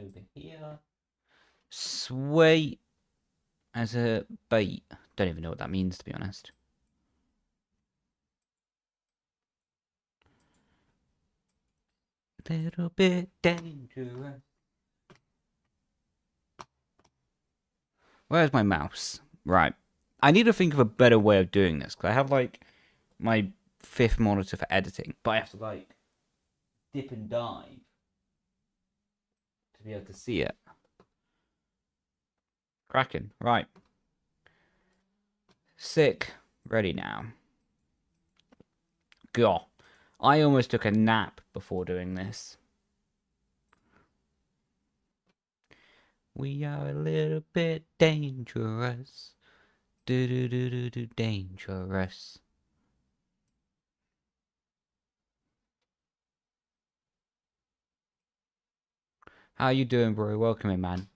over here. Sway as a bait. Don't even know what that means, to be honest. Little bit dangerous. Where's my mouse? Right. I need to think of a better way of doing this, because I have, like, my 5th monitor for editing, but I have to, like, dip and dive to be able to see it. Cracking. Right. Sick. Ready now. God. I almost took a nap before doing this. We are a little bit dangerous. Do dangerous. How you doing, bro? Welcome in, man.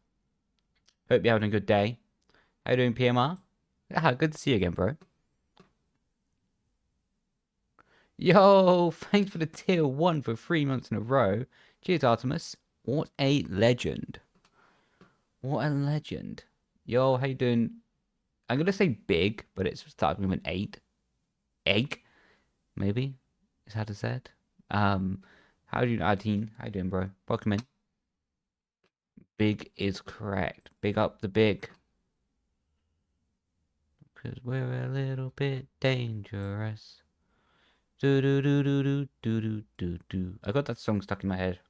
Hope you're having a good day. How you doing, PMR? Ah, good to see you again, bro. Yo, thanks for the tier 1 for 3 months in a row. Cheers, Artemis. What a legend. What a legend. Yo, how you doing? I'm going to say big, but it's starting with an 8. Egg, maybe, is how to say it. How do you, Adine? How you doing, bro? Welcome in. Big is correct. Big up the big. Because we're a little bit dangerous. Do do do do do do do do do. I got that song stuck in my head.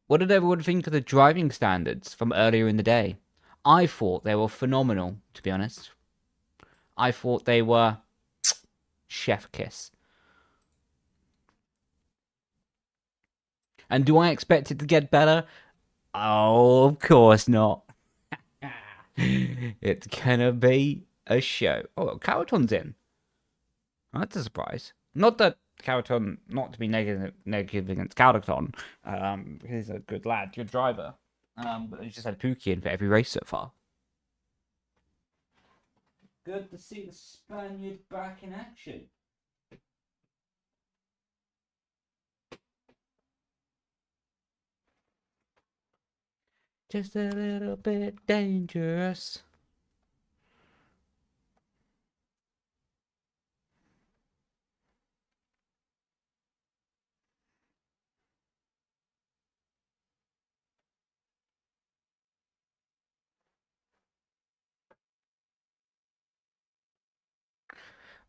What did everyone think of the driving standards from earlier in the day? I thought they were phenomenal, to be honest. I thought they were chef kiss. And do I expect it to get better? Oh, of course not. It's gonna be a show. Oh, Caraton's in. That's a surprise. Not that Caraton, not to be negative against Caraton, he's a good lad, good driver. But he's just had Pookie in for every race so far. Good to see the Spaniard back in action. Just a little bit dangerous.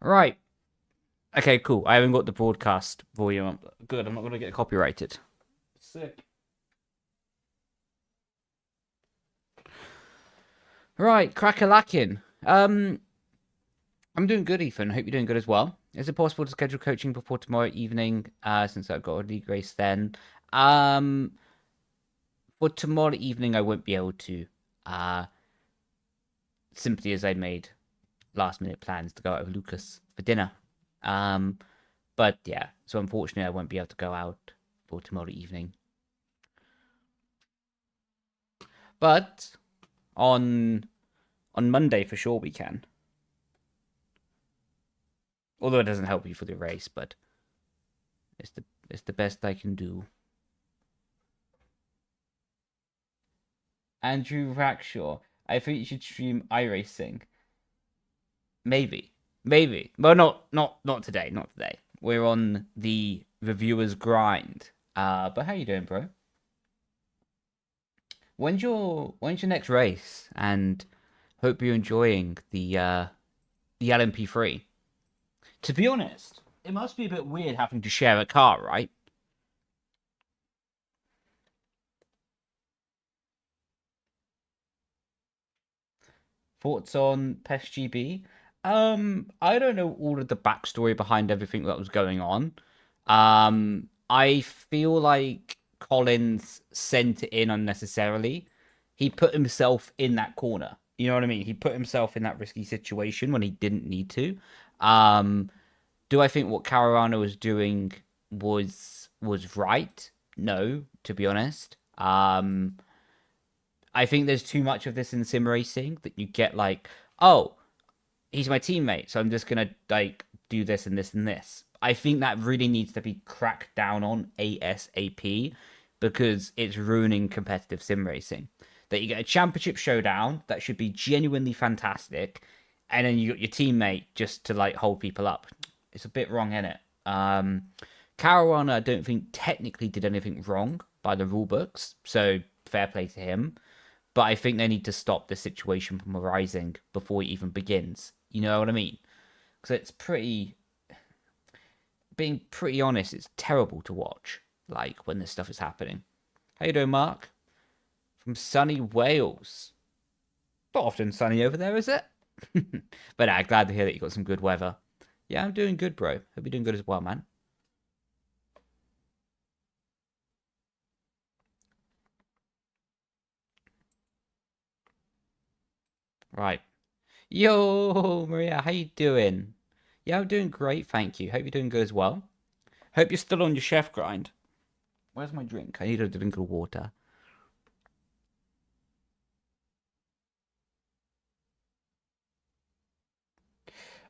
Right. Okay, cool. I haven't got the broadcast volume up. Good, I'm not going to get copyrighted. Sick. Right, crack-a-lackin'. I'm doing good, Ethan. Hope you're doing good as well. Is it possible to schedule coaching before tomorrow evening? Since I've got a league race then. For tomorrow evening, I won't be able to. Simply as I made last-minute plans to go out with Lucas for dinner. But yeah, so unfortunately, I won't be able to go out for tomorrow evening. But on Monday for sure we can. Although it doesn't help you for the race, but it's the best I can do. Andrew Rackshaw, I think you should stream iRacing. Maybe. Well, not today. Not today. We're on the reviewer's grind. But how you doing, bro? When's your next race? And hope you're enjoying the LMP3. To be honest, it must be a bit weird having to share a car, right? Thoughts on PES I don't know all of the backstory behind everything that was going on. I feel like Collins sent it in unnecessarily. He put himself in that corner. You know what I mean? He put himself in that risky situation when he didn't need to. Do I think what Caruana was doing was right? No, to be honest. I think there's too much of this in sim racing that you get like, oh, he's my teammate, so I'm just gonna like do this and this and this. I think that really needs to be cracked down on ASAP. because it's ruining competitive sim racing. That you get a championship showdown that should be genuinely fantastic, and then you got your teammate just to like hold people up. It's a bit wrong, isn't it? Caruana, I don't think technically did anything wrong by the rule books, so fair play to him. But I think they need to stop the situation from arising before it even begins. You know what I mean? Because it's pretty, being pretty honest, it's terrible to watch. Like when this stuff is happening. How you doing, Mark? From sunny Wales. Not often sunny over there, is it? But glad to hear that you got some good weather. Yeah, I'm doing good, bro. Hope you're doing good as well, man. Right. Yo, Maria, how you doing? Yeah, I'm doing great, thank you. Hope you're doing good as well. Hope you're still on your chef grind. Where's my drink? I need a drink of water.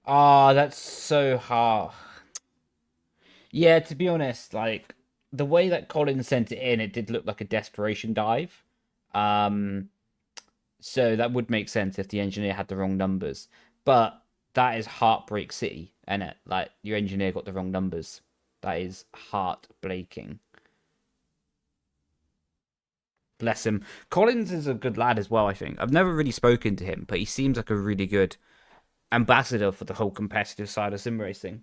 Ah, that's so hard. Yeah, to be honest, like the way that Colin sent it in, it did look like a desperation dive. Um, so that would make sense if the engineer had the wrong numbers. But that is Heartbreak City, isn't it? Like your engineer got the wrong numbers. That is heartbreaking. Bless him. Collins is a good lad as well, I think. I've never really spoken to him, but he seems like a really good ambassador for the whole competitive side of sim racing.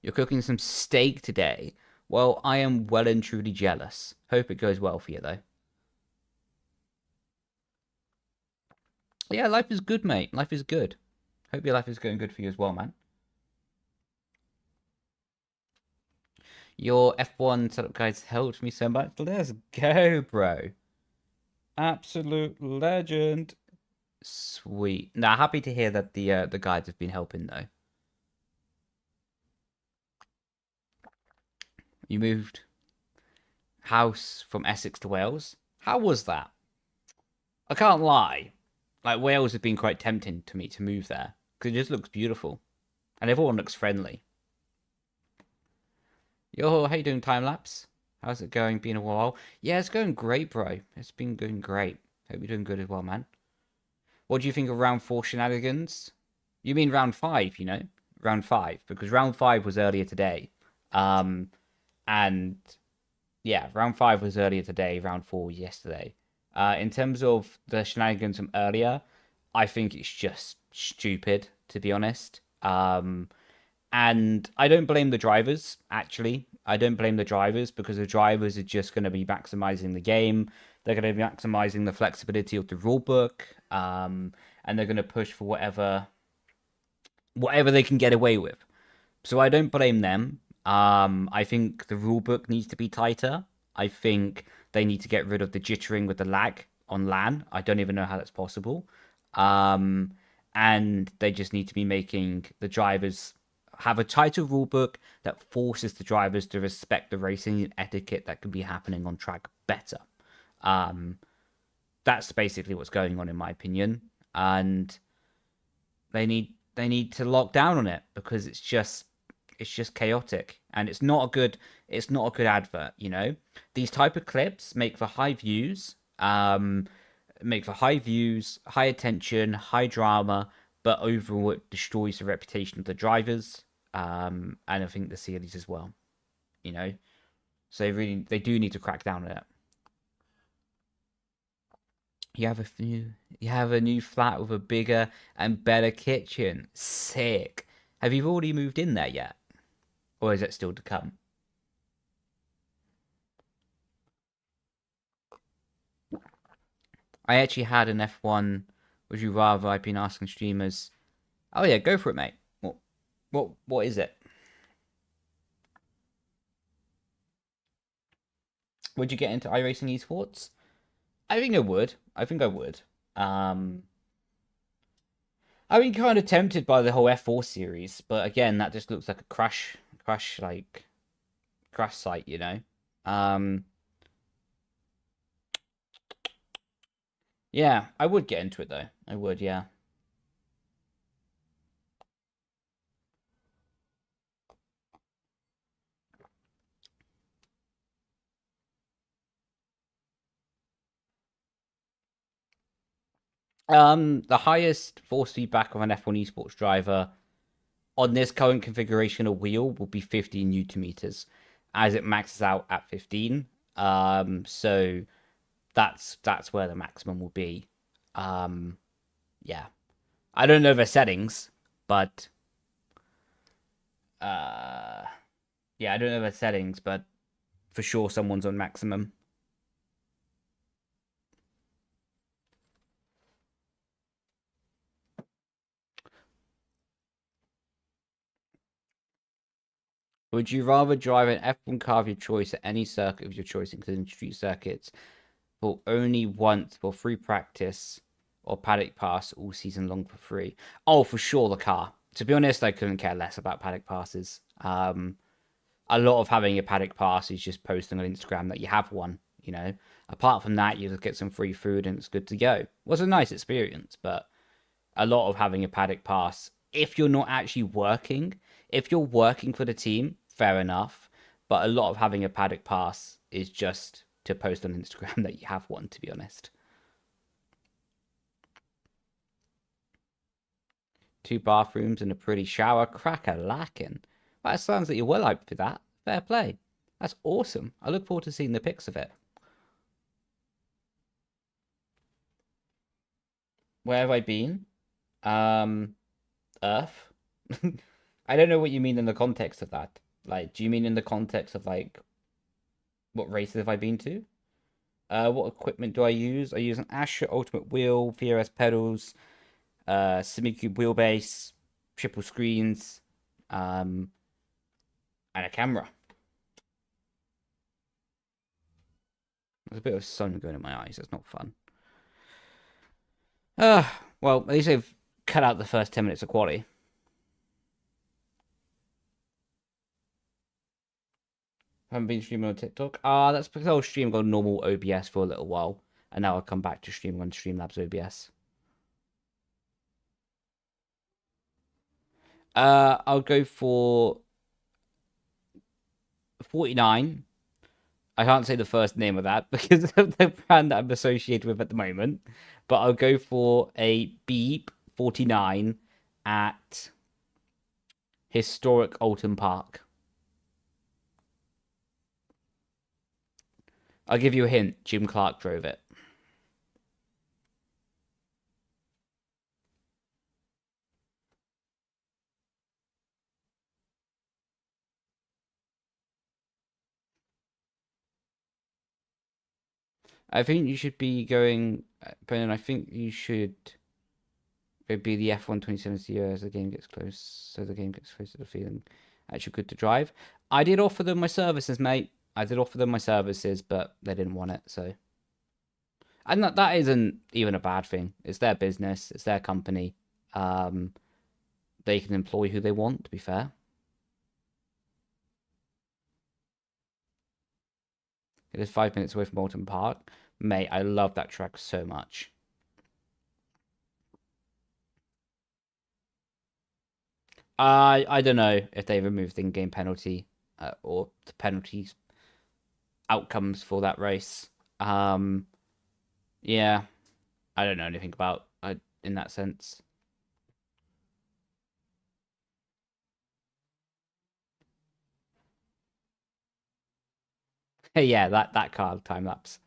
You're cooking some steak today. Well, I am well and truly jealous. Hope it goes well for you, though. Yeah, life is good, mate. Life is good. Hope your life is going good for you as well, man. Your F1 setup guides helped me so much. Let's go, bro. Absolute legend. Sweet. Now, happy to hear that the guides have been helping, though. You moved house from Essex to Wales. How was that? I can't lie. Like Wales has been quite tempting to me to move there because it just looks beautiful and everyone looks friendly. Yo, how you doing, time lapse? How's it going? Been a while. Yeah, it's going great, bro. It's been going great. Hope you're doing good as well, man. What do you think of round four shenanigans? You mean round five? You know, round five because round five was earlier today. Um, and yeah, round five was earlier today. Round four was yesterday. In terms of the shenanigans from earlier, I think it's just stupid, to be honest. And I don't blame the drivers, actually. I don't blame the drivers because the drivers are just going to be maximizing the game. They're going to be maximizing the flexibility of the rulebook. And they're going to push for whatever they can get away with. So I don't blame them. I think the rulebook needs to be tighter. I think they need to get rid of the jittering with the lag on LAN. I don't even know how that's possible. Um, and they just need to be making the drivers have a tighter rulebook that forces the drivers to respect the racing and etiquette that can be happening on track better. Um, that's basically what's going on in my opinion, and they need to lock down on it because it's just chaotic and it's not a good advert, you know. These type of clips make for high views, high attention, high drama, but overall it destroys the reputation of the drivers, and I think the series as well, you know. So they do need to crack down on it. You have a new flat with a bigger and better kitchen. Sick. Have you already moved in there yet? Or is it still to come? I actually had an F1. Would you rather? I've been asking streamers. Oh yeah, go for it, mate. What is it? Would you get into iRacing esports? I think I would. I think I would. Um, I've been kind of tempted by the whole F4 series, but again, that just looks like a crash site, you know. Um, yeah, I would get into it though. I would, yeah. The highest force feedback of an F1 esports driver on this current configuration of wheel will be 15 newton meters, as it maxes out at 15. So that's where the maximum will be. Yeah, I don't know the settings, but yeah, I don't know the settings, but for sure someone's on maximum. Would you rather drive an F1 car of your choice at any circuit of your choice, including street circuits, for only once for free practice, or paddock pass all season long for free? Oh, for sure, the car. To be honest, I couldn't care less about paddock passes. A lot of having a paddock pass is just posting on Instagram that you have one. You know, apart from that, you just get some free food and it's good to go. It was a nice experience, but a lot of having a paddock pass, if you're not actually working, if you're working for the team, fair enough. But a lot of having a paddock pass is just to post on Instagram that you have one, to be honest. 2 bathrooms and a pretty shower, crack-a-lackin'. Well, it sounds like you're well hyped for that. Fair play. That's awesome. I look forward to seeing the pics of it. Where have I been? Um, Earth. I don't know what you mean in the context of that. Like, do you mean in the context of like what races have I been to? What equipment do I use? I use an Ascher Ultimate Wheel, VRS Pedals, Simucube wheelbase, triple screens, and a camera. There's a bit of sun going in my eyes. That's not fun. Well, at least they've cut out the first 10 minutes of quality. Haven't been streaming on TikTok. That's because I was streaming on normal OBS for a little while, and now I'll come back to streaming on Streamlabs OBS. I'll go for 49. I can't say the first name of that because of the brand that I'm associated with at the moment, but I'll go for a beep 49 at historic Alton Park. I'll give you a hint. Jim Clark drove it. I think you should be going, Brendon. I think you should go be the F1 2070 year as the game gets close, so the game gets closer to feeling actually good to drive. I did offer them my services, mate. I did offer them my services, but they didn't want it. So, and that isn't even a bad thing. It's their business. It's their company. Um, they can employ who they want. To be fair, it is 5 minutes away from Alton Park, mate. I love that track so much. I don't know if they removed the in-game penalty or the penalties outcomes for that race. Yeah, I don't know anything about in that sense. Yeah, that car time lapse.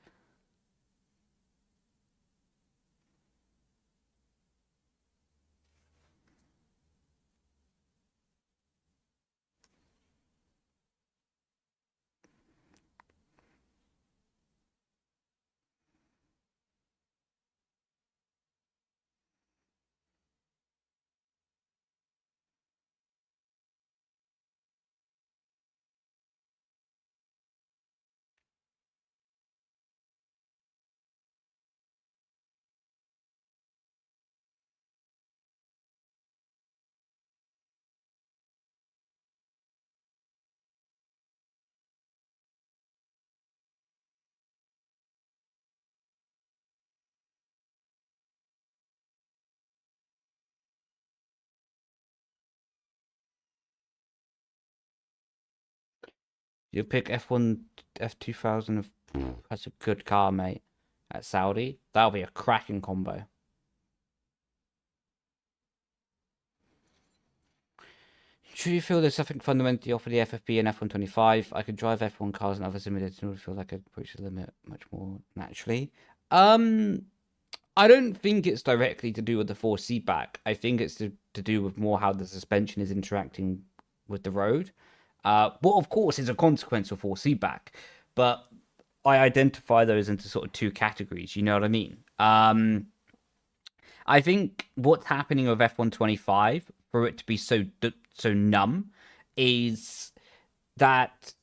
You pick F1 F2000. That's a good car, mate. At Saudi, that'll be a cracking combo. Should you feel there's something fundamentally off of the FFP and F125? I could drive F1 cars and other simulators in order to feel like I approach the limit much more naturally. Um, I don't think it's directly to do with the force feedback. I think it's to do with more how the suspension is interacting with the road. What, of course, is a consequence of force feedback. But I identify those into sort of two categories. You know what I mean? I think what's happening with F125 for it to be so numb is that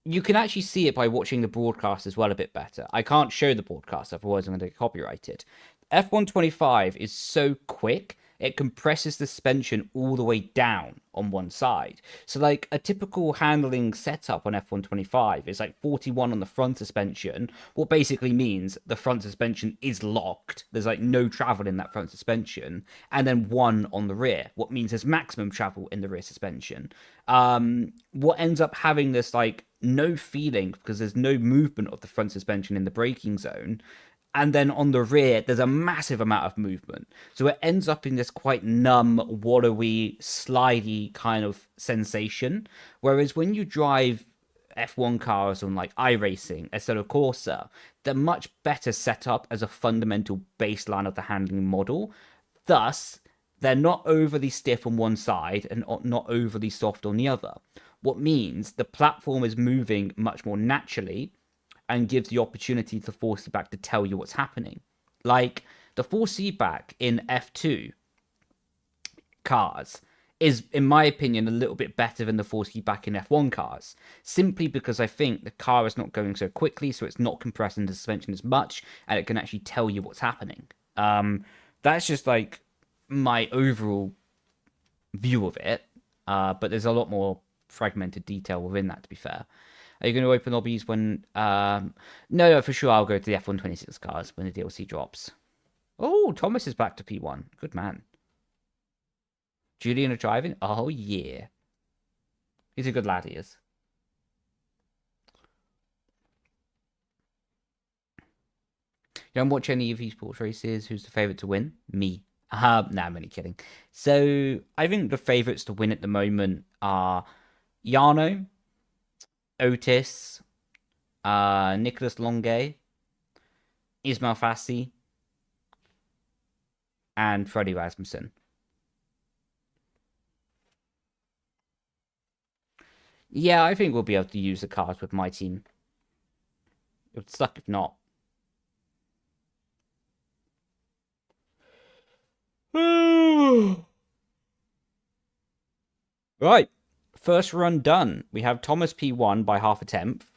you can actually see it by watching the broadcast as well a bit better. I can't show the broadcast, otherwise I'm going to get copyrighted. F125 is so quick, it compresses the suspension all the way down on one side. So, like, a typical handling setup on F125 is like 41 on the front suspension, what basically means the front suspension is locked. There's like no travel in that front suspension, and then 1 on the rear, what means there's maximum travel in the rear suspension. What ends up having this like no feeling because there's no movement of the front suspension in the braking zone, and then on the rear there's a massive amount of movement, so it ends up in this quite numb, watery, slidey kind of sensation. Whereas when you drive F1 cars on like iRacing instead of Corsa, they're much better set up as a fundamental baseline of the handling model. Thus, they're not overly stiff on one side and not overly soft on the other, what means the platform is moving much more naturally and gives the opportunity to force feedback to tell you what's happening. Like the force feedback in F2 cars is, in my opinion, a little bit better than the force feedback in F1 cars, simply because I think the car is not going so quickly, so it's not compressing the suspension as much, and it can actually tell you what's happening. That's just like my overall view of it, but there's a lot more fragmented detail within that, to be fair. Are you going to open lobbies when... No, for sure I'll go to the F126 cars when the DLC drops. Oh, Thomas is back to P1. Good man. Julian are driving? Oh, yeah. He's a good lad, he is. You don't watch any of esports races? Who's the favourite to win? Me. Nah, I'm only kidding. So, I think the favourites to win at the moment are Jarno, Otis, Nicholas Longe, Ismail Fassi, and Freddie Rasmussen. Yeah, I think we'll be able to use the cars with my team. It would suck if not. Right. First run done. We have Thomas P1 by half a tenth.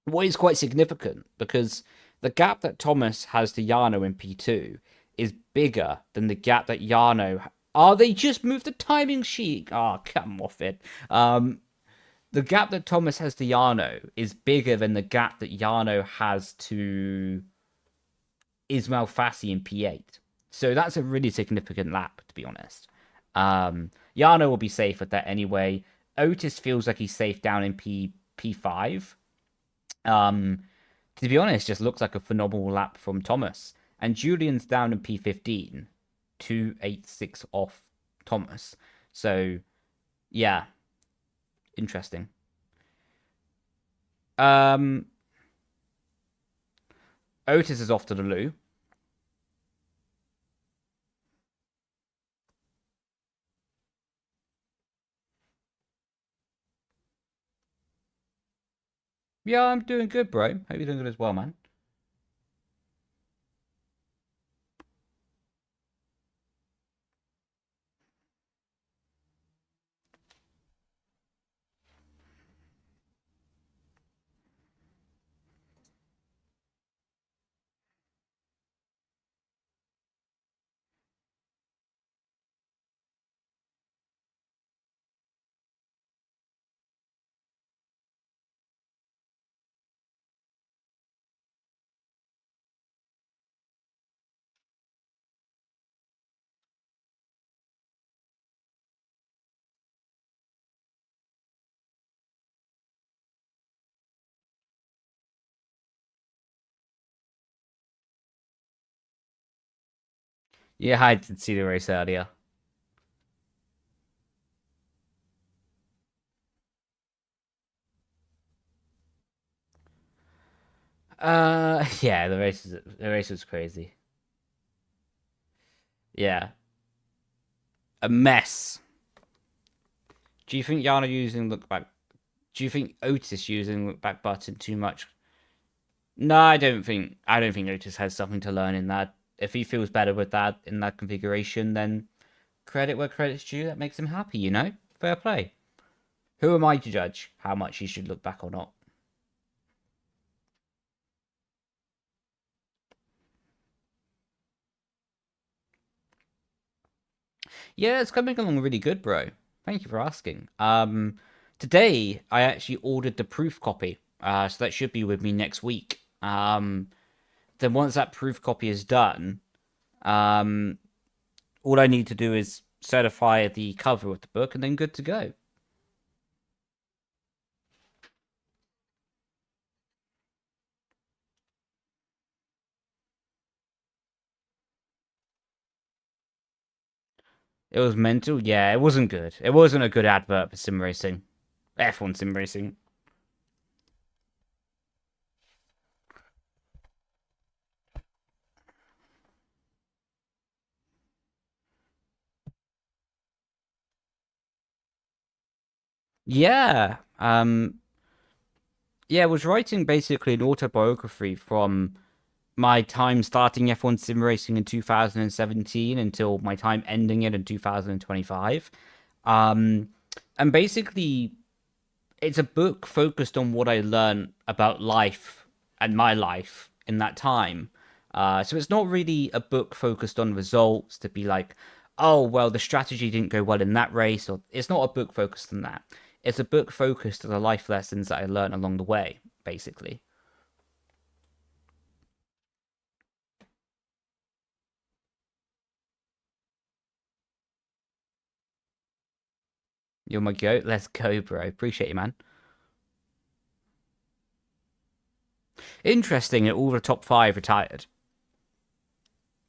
What is quite significant because the gap that Thomas has to Jarno in P2 is bigger than the gap that Jarno. Oh, they just moved the timing sheet. Oh, come off it. The gap that Thomas has to Jarno is bigger than the gap that Jarno has to Ismail Fassi in P8. So that's a really significant lap, to be honest. Jarno will be safe with that anyway. Otis feels like he's safe down in P5. To be honest, just looks like a phenomenal lap from Thomas. And Julian's down in P15, 286 off Thomas. So, yeah, interesting. Otis is off to the loo. Yeah, I'm doing good, bro. Hope you're doing good as well, man. Yeah, I did see the race earlier. Yeah, the race was crazy. Yeah, a mess. Do you think Yana using look back? Do you think Otis using look back button too much? No, I don't think. I don't think Otis has something to learn in that. If he feels better with that in that configuration, then credit where credit's due. That makes him happy, you know. Fair play. Who am I to judge how much he should look back or not? Yeah, it's coming along really good, bro. Thank you for asking. Today I actually ordered the proof copy. So that should be with me next week. Then once that proof copy is done, all I need to do is certify the cover of the book, and then good to go. It was mental. Yeah, it wasn't good. It wasn't a good advert for sim racing. F1 sim racing. Yeah. Yeah, I was writing basically an autobiography from my time starting F1 sim racing in 2017 until my time ending it in 2025. Um, and basically, it's a book focused on what I learned about life and my life in that time. So it's not really a book focused on results to be like, oh, well, the strategy didn't go well in that race, or it's not a book focused on that. It's a book focused on the life lessons that I learned along the way, basically. You're my goat. Let's go, bro. Appreciate you, man. Interesting that all the top five retired.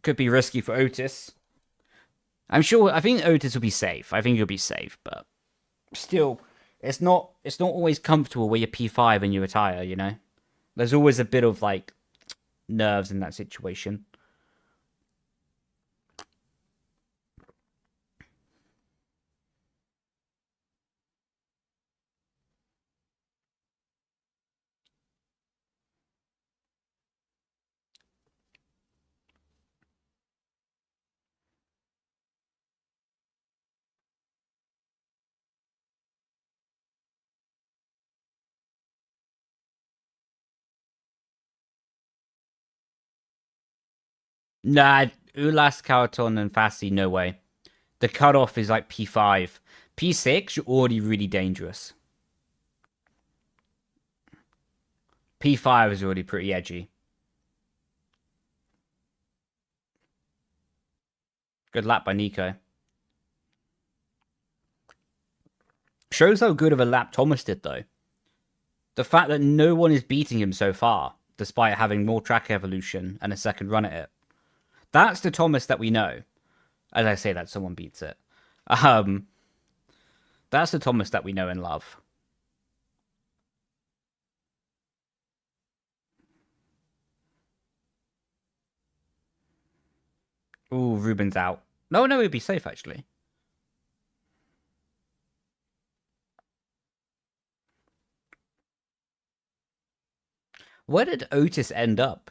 Could be risky for Otis. I'm sure. I think Otis will be safe. I think he'll be safe, but still, it's not always comfortable where you're P5 and you retire. You know, there's always a bit of like nerves in that situation. Nah, Ulas, Carlton, and Fassi, no way. The cutoff is like P5. P6, you're already really dangerous. P5 is already pretty edgy. Good lap by Nico. Shows how good of a lap Thomas did, though. The fact that no one is beating him so far, despite having more track evolution and a second run at it. That's the Thomas that we know. As I say that, someone beats it. Um, that's the Thomas that we know and love. Ooh, Ruben's out. No, no, he'd be safe actually. Where did Otis end up?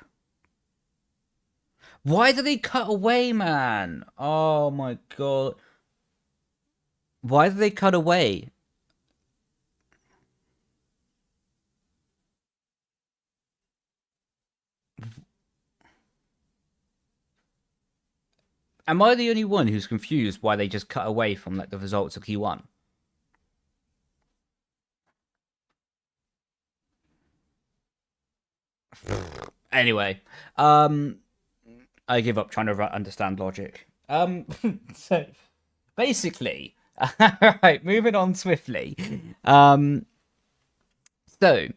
Why did they cut away, man? Oh my god. Why did they cut away? Am I the only one who's confused why they just cut away from like the results of Q1? Anyway, I give up trying to understand logic. So basically, right, moving on swiftly. Um, so,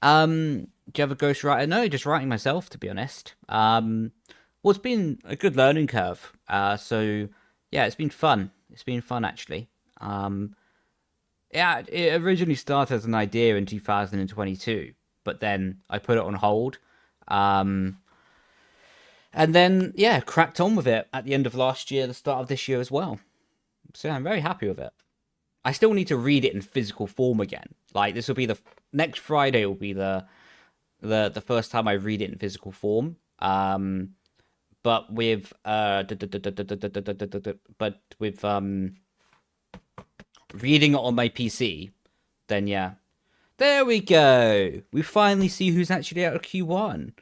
do you have a ghostwriter? No, just writing myself, to be honest. Well, it's been a good learning curve. So yeah, it's been fun. It's been fun actually. Yeah, it originally started as an idea in 2022. but then I put it on hold. And then, yeah, cracked on with it at the end of last year, the start of this year as well. So yeah, I'm very happy with it. I still need to read it in physical form again. Like, this will be the next Friday will be the first time I read it in physical form. But with reading it on my PC, then yeah. There we go. We finally see who's actually out of Q1.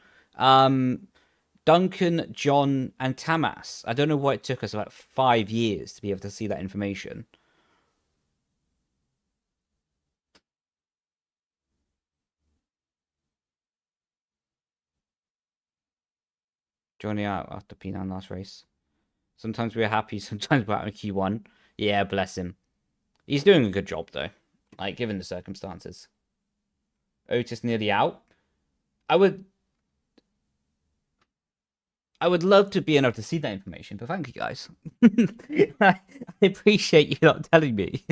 Duncan, John, and Tamas. I don't know why it took us about 5 years to be able to see that information. Johnny out after P9 last race. Sometimes we're happy, sometimes we're out of Q1. Yeah, bless him. He's doing a good job, though. Like, given the circumstances. Otis nearly out. I would love to be able to see that information, but thank you guys. I appreciate you not telling me,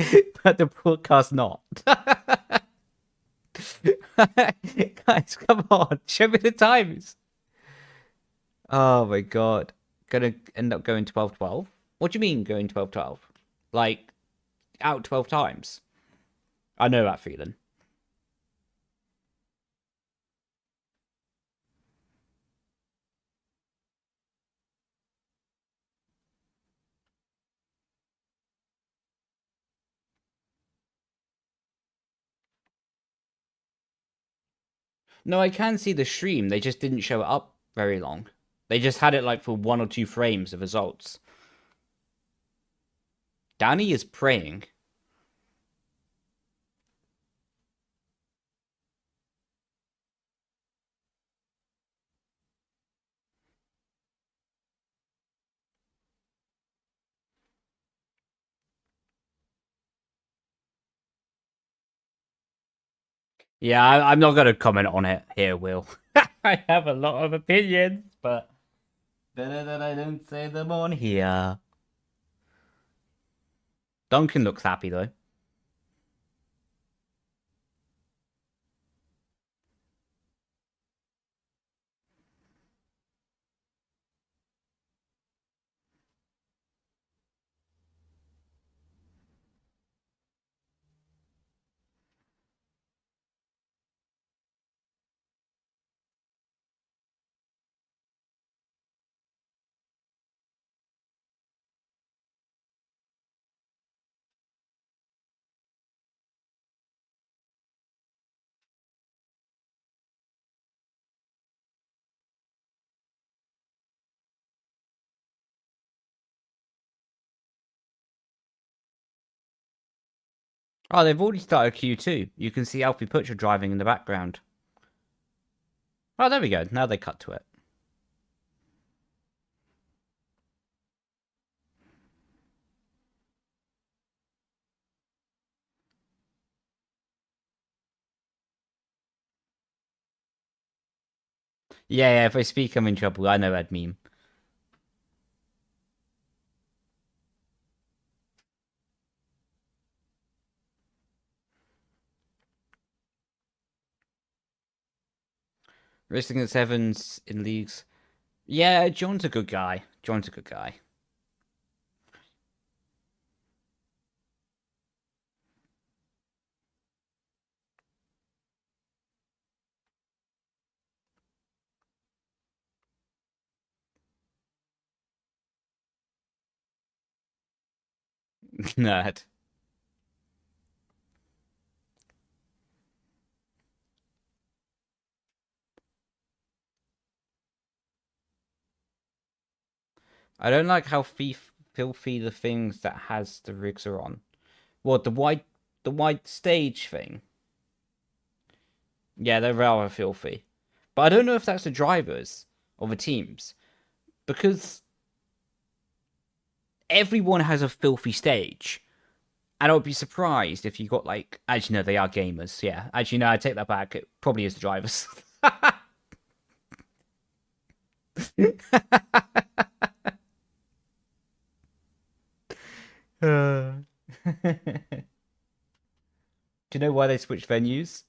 but the broadcast not. Guys, come on, show me the times. Oh my god. Gonna end up going 12-12? What do you mean going 12-12? Like, out 12 times? I know that feeling. No, I can see the stream. They just didn't show it up very long. They just had it like for 1 or 2 frames of results. Danny is praying. Yeah, I'm not going to comment on it here, Will. I have a lot of opinions, but better that I don't say them on here. Duncan looks happy, though. Oh, they've already started Q2. You can see Alfie Butcher driving in the background. Oh, there we go. Now they cut to it. Yeah, if I speak, I'm in trouble. I know that meme. Racing at sevens in leagues. Yeah, John's a good guy. John's a good guy. Nerd. I don't like how filthy the things that has the rigs are on. What, the wide stage thing? Yeah, they're rather filthy. But I don't know if that's the drivers or the teams. Because everyone has a filthy stage. And I would be surprised if you got like... Actually, no, they are gamers. Yeah. Actually, no, I take that back. It probably is the drivers. Do you know why they switched venues?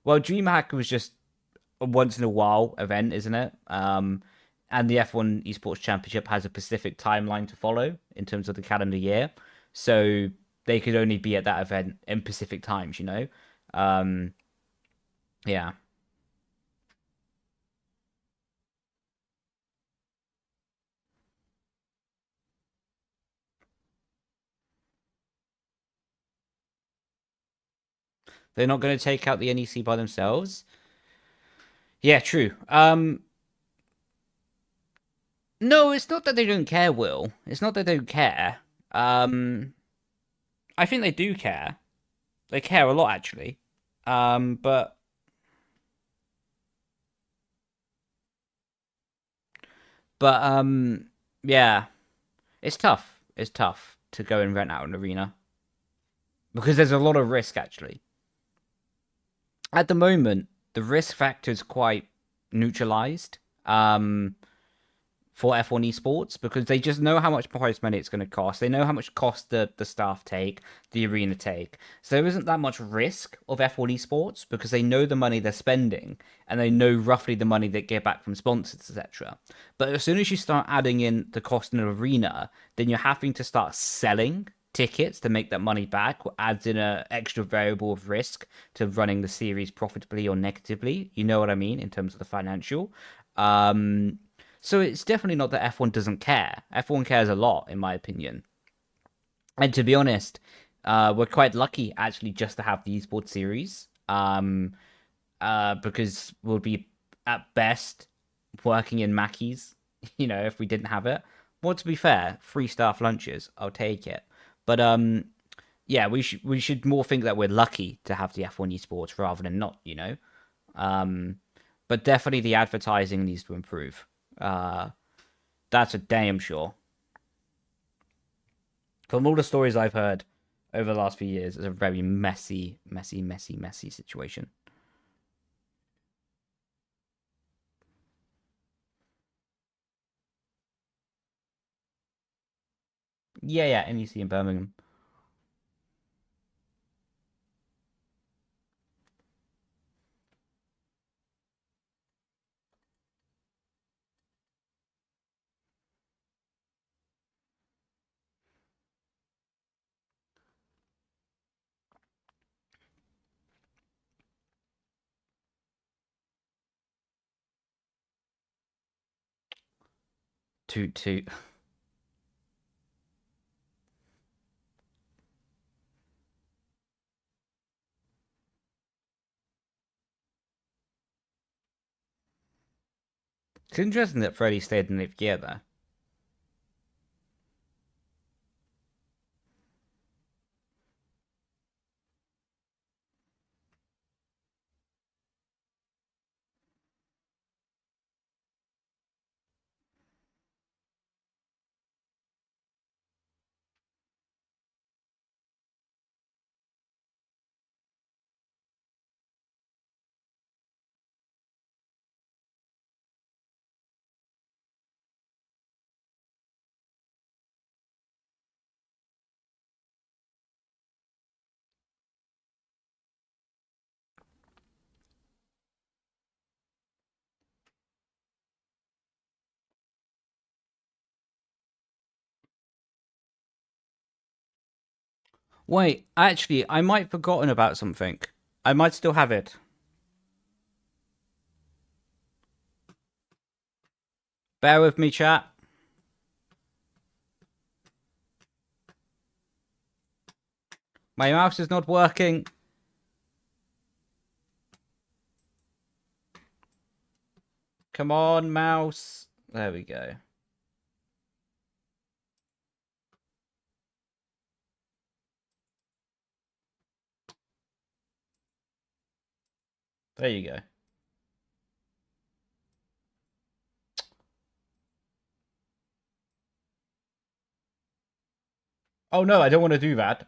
Well, DreamHack was just a once in a while event, isn't it? And the F1 Esports Championship has a specific timeline to follow in terms of the calendar year, so they could only be at that event in Pacific times. Um, yeah, they're not going to take out the NEC by themselves. Yeah, true. No, it's not that they don't care, Will. It's not that they don't care. Um, I think they do care. They care a lot, actually. But but yeah, it's tough. It's tough to go and rent out an arena because there's a lot of risk actually. At the moment, the risk factor is quite neutralized. For F1 esports because they just know how much prize money it's going to cost. They know how much cost the staff take, the arena take. So there isn't that much risk of F1 esports because they know the money they're spending and they know roughly the money they get back from sponsors, etc. But as soon as you start adding in the cost in an arena, then you're having to start selling tickets to make that money back, or adds in an extra variable of risk to running the series profitably or negatively. You know what I mean in terms of the financial. Um, so it's definitely not that F1 doesn't care. F1 cares a lot, in my opinion. And to be honest, we're quite lucky actually just to have the esports series. Because we'll be at best working in Mackey's, if we didn't have it. Well, to be fair, free staff lunches, I'll take it. But yeah, we should more think that we're lucky to have the F1 esports rather than not. Um, but definitely the advertising needs to improve. Uh, that's a damn sure. From all the stories I've heard over the last few years, it's a very messy, messy, messy, messy situation. Yeah, yeah, NEC in Birmingham. Toot toot. It's interesting that Freddie stayed in it together. Wait, actually, I might have forgotten about something. I might still have it. Bear with me, chat. My mouse is not working. Come on, mouse. There we go. There you go. Oh no, I don't want to do that.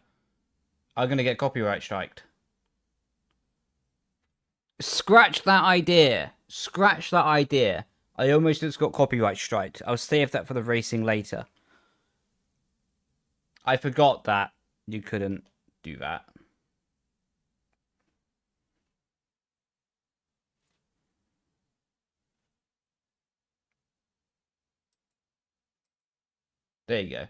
I'm gonna get copyright striked. Scratch that idea. Scratch that idea. I almost just got copyright striked. I'll save that for the racing later. I forgot that you couldn't do that. There you go.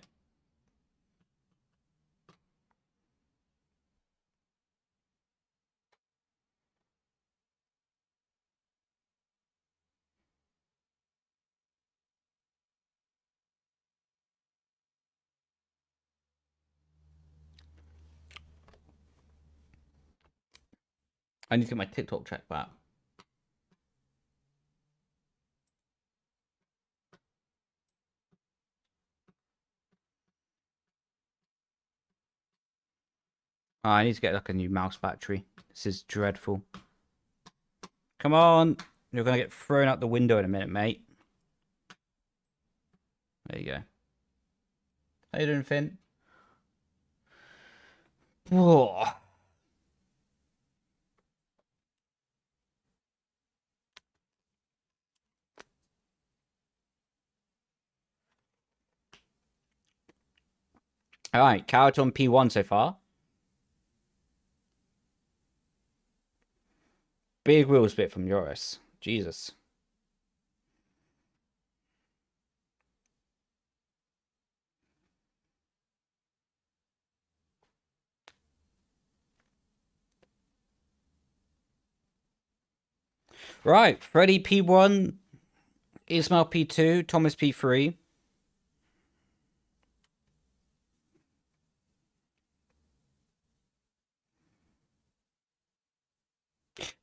I need to get my TikTok check back. Oh, I need to get like a new mouse battery. This is dreadful. Come on. You're going to get thrown out the window in a minute, mate. There you go. How you doing, Finn? Whoa. All right, Carrot on P1 so far. Big wheel split from Joris. Jesus. Right, Freddie P1, Ismail P2, Thomas P3.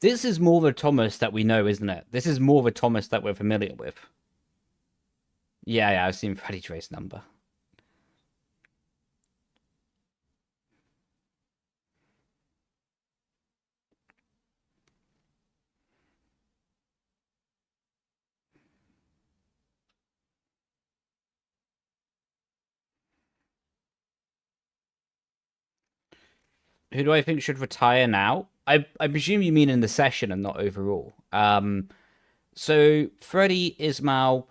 This is more of a Thomas that we know, isn't it? This is more of a Thomas that we're familiar with. Yeah, I've seen Freddie's race number. Who do I think should retire now? I presume you mean in the session and not overall. So Freddie, Ismail,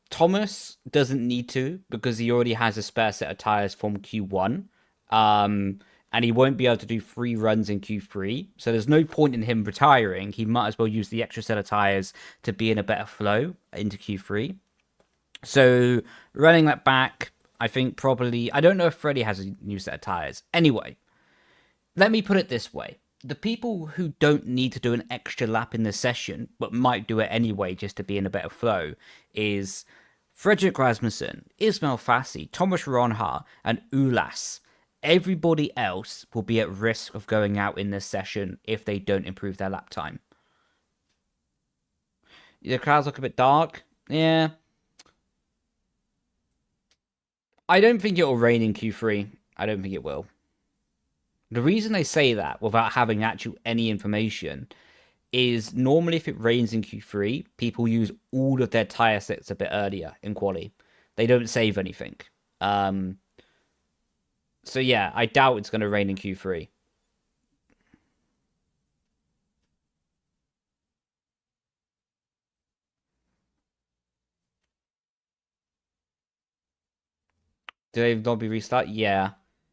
Thomas doesn't need to because he already has a spare set of tires from Q1. And he won't be able to do 3 runs in Q3. So there's no point in him retiring. He might as well use the extra set of tires to be in a better flow into Q3. So running that back, I think probably... I don't know if Freddie has a new set of tires. Anyway, let me put it this way. The people who don't need to do an extra lap in the session, but might do it anyway just to be in a better flow, is Frederick Rasmussen, Ismail Fassi, Thomas Ronha, and Ulas. Everybody else will be at risk of going out in this session if they don't improve their lap time. The clouds look a bit dark. Yeah. I don't think it'll rain in Q3. I don't think it will. The reason they say that without having actual any information is normally if it rains in Q3, people use all of their tire sets a bit earlier in quali. They don't save anything. So yeah, I doubt it's going to rain in Q3. Do they not be restart? Yeah.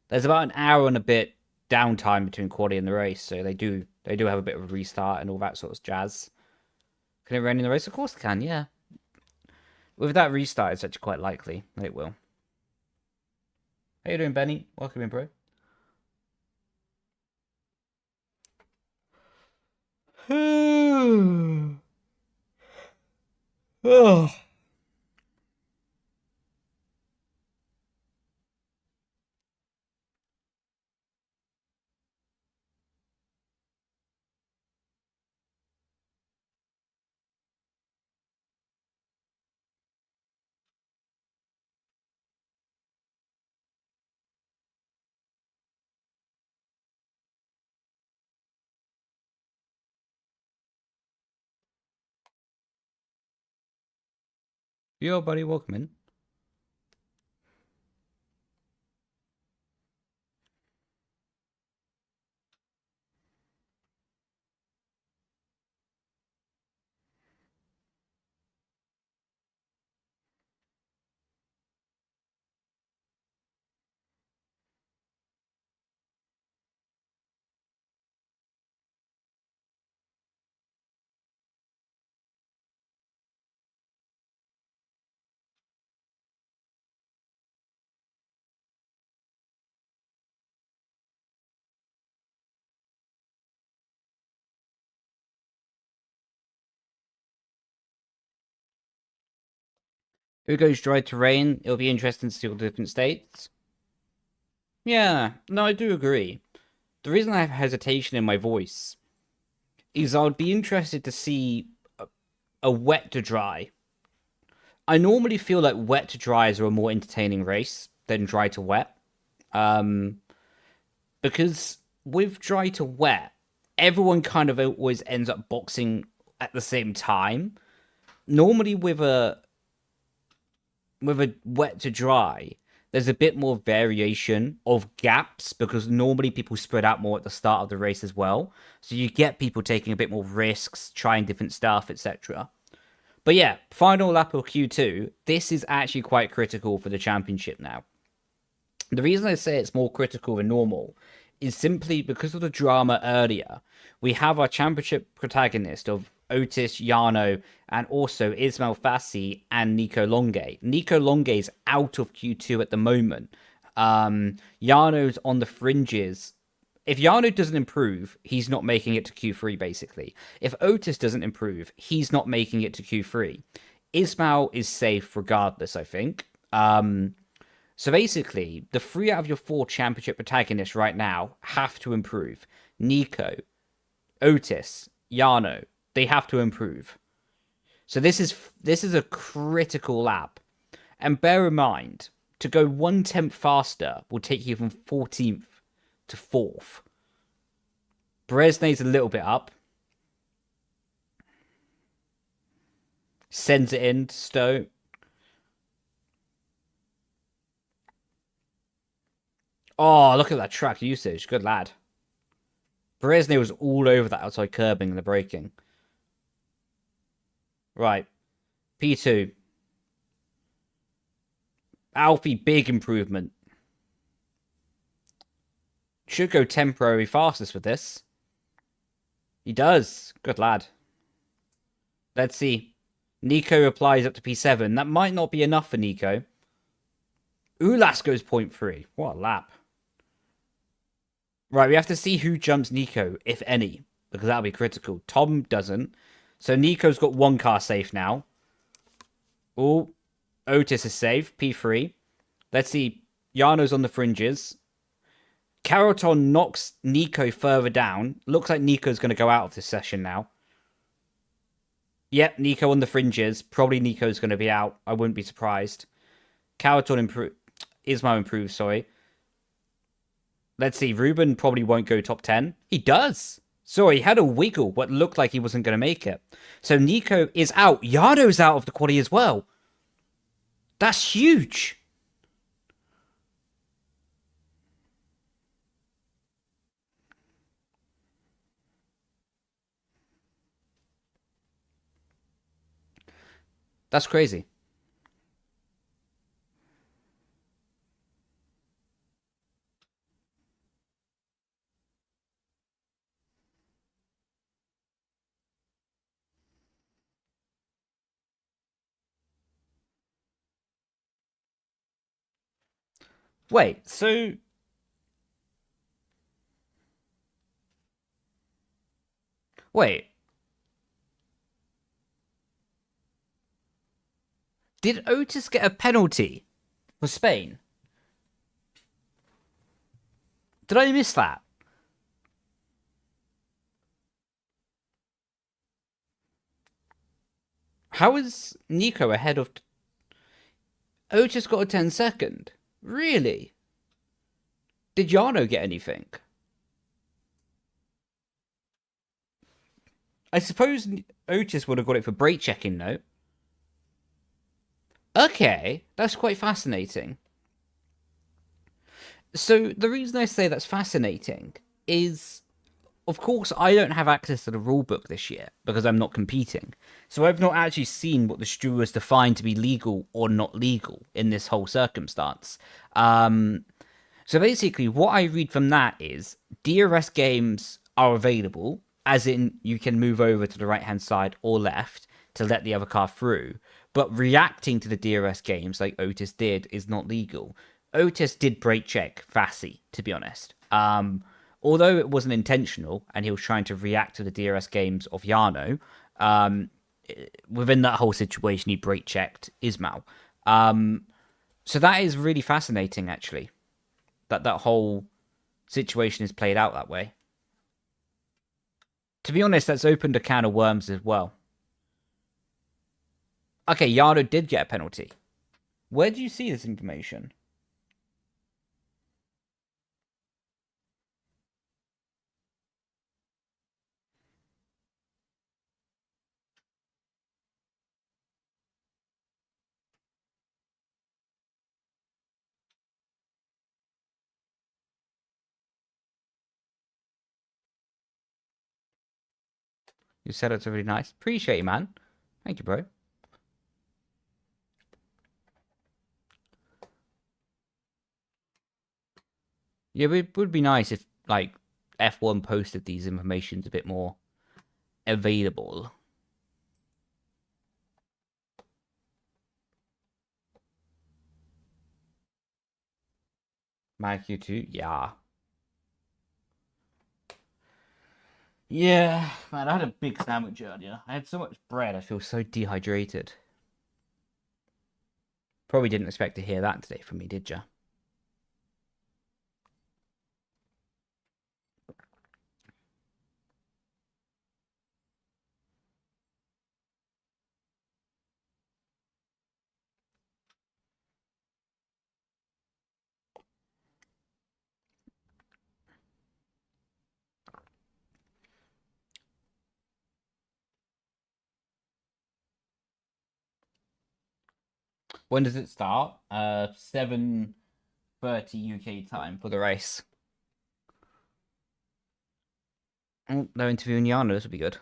There's about an hour and a bit downtime between quali and the race, so they do have a bit of a restart and all that sort of jazz. Can it rain in the race? Of course it can, yeah. With that restart, it's actually quite likely that it will. How you doing, Benny? Welcome in, bro. Oh. Yo, buddy, welcome in. If it goes dry terrain, it'll be interesting to see all the different states. Yeah, no, I do agree. The reason I have hesitation in my voice is I would be interested to see a wet to dry. I normally feel like wet to dries are a more entertaining race than dry to wet. Because with dry to wet, everyone kind of always ends up boxing at the same time. Normally with a wet to dry, there's a bit more variation of gaps because normally people spread out more at the start of the race as well. So you get people taking a bit more risks, trying different stuff, etc. But yeah, final lap of Q2. This is actually quite critical for the championship now. The reason I say it's more critical than normal is simply because of the drama earlier. We have our championship protagonist of Otis, Yano, and also Ismail Fassi and Nico Longe. Nico Longe is out of Q2 at the moment. Yano's on the fringes. If Yano doesn't improve, he's not making it to Q3, basically. If Otis doesn't improve, he's not making it to Q3. Ismail is safe regardless, I think. So basically, the 3 out of your 4 championship protagonists right now have to improve. Nico, Otis, Yano, they have to improve. So this is a critical lap. And bear in mind, to go 1/10 faster will take you from 14th to 4th. Bresnay's a little bit up. Sends it in to Stowe. Oh, look at that track usage. Good lad. Bresnay was all over that outside curbing and the braking. Right. P2. Alfie, big improvement. Should go temporary fastest with this. He does. Good lad. Let's see. Nico applies up to P7. That might not be enough for Nico. Ulas goes 0.3. What a lap. Right, we have to see who jumps Nico, if any, because that'll be critical. Tom doesn't. So Nico's got 1 car safe now. Oh, Otis is safe, P3. Let's see. Yano's on the fringes. Caroton knocks Nico further down. Looks like Nico's going to go out of this session now. Yep, Nico on the fringes. Probably Nico's going to be out. I wouldn't be surprised. Caroton improves. Ismail improves, sorry. Let's see. Ruben probably won't go top 10. He does. Sorry, he had a wiggle, but looked like he wasn't going to make it. So Nico is out. Yardo's out of the quali as well. That's huge. That's crazy. Wait, so... Wait. Did Otis get a penalty for Spain? Did I miss that? How is Nico ahead of... Otis got a 10-second? Really? Did Yano get anything? I suppose Otis would have got it for brake checking, no? Okay, that's quite fascinating. So the reason I say that's fascinating is, of course, I don't have access to the rulebook this year because I'm not competing. So I've not actually seen what the stewards define to be legal or not legal in this whole circumstance. So basically, what I read from that is DRS games are available, as in you can move over to the right-hand side or left to let the other car through. But reacting to the DRS games like Otis did is not legal. Otis did brake check Fassi, to be honest. Although it wasn't intentional and he was trying to react to the DRS games of Yano, within that whole situation, he brake checked Ismail. So that is really fascinating, actually. That whole situation is played out that way. To be honest, that's opened a can of worms as well. Okay, Yano did get a penalty. Where do you see this information? You said it's really nice. Appreciate you, man. Thank you, bro. Yeah, it would be nice if, like, F1 posted these informations a bit more available. Mag you too? Yeah. Yeah, man, I had a big sandwich earlier. I had so much bread, I feel so dehydrated. Probably didn't expect to hear that today from me, did ya? When does it start? 7:30 UK time for the race. Oh, they're interviewing Yana. This will be good.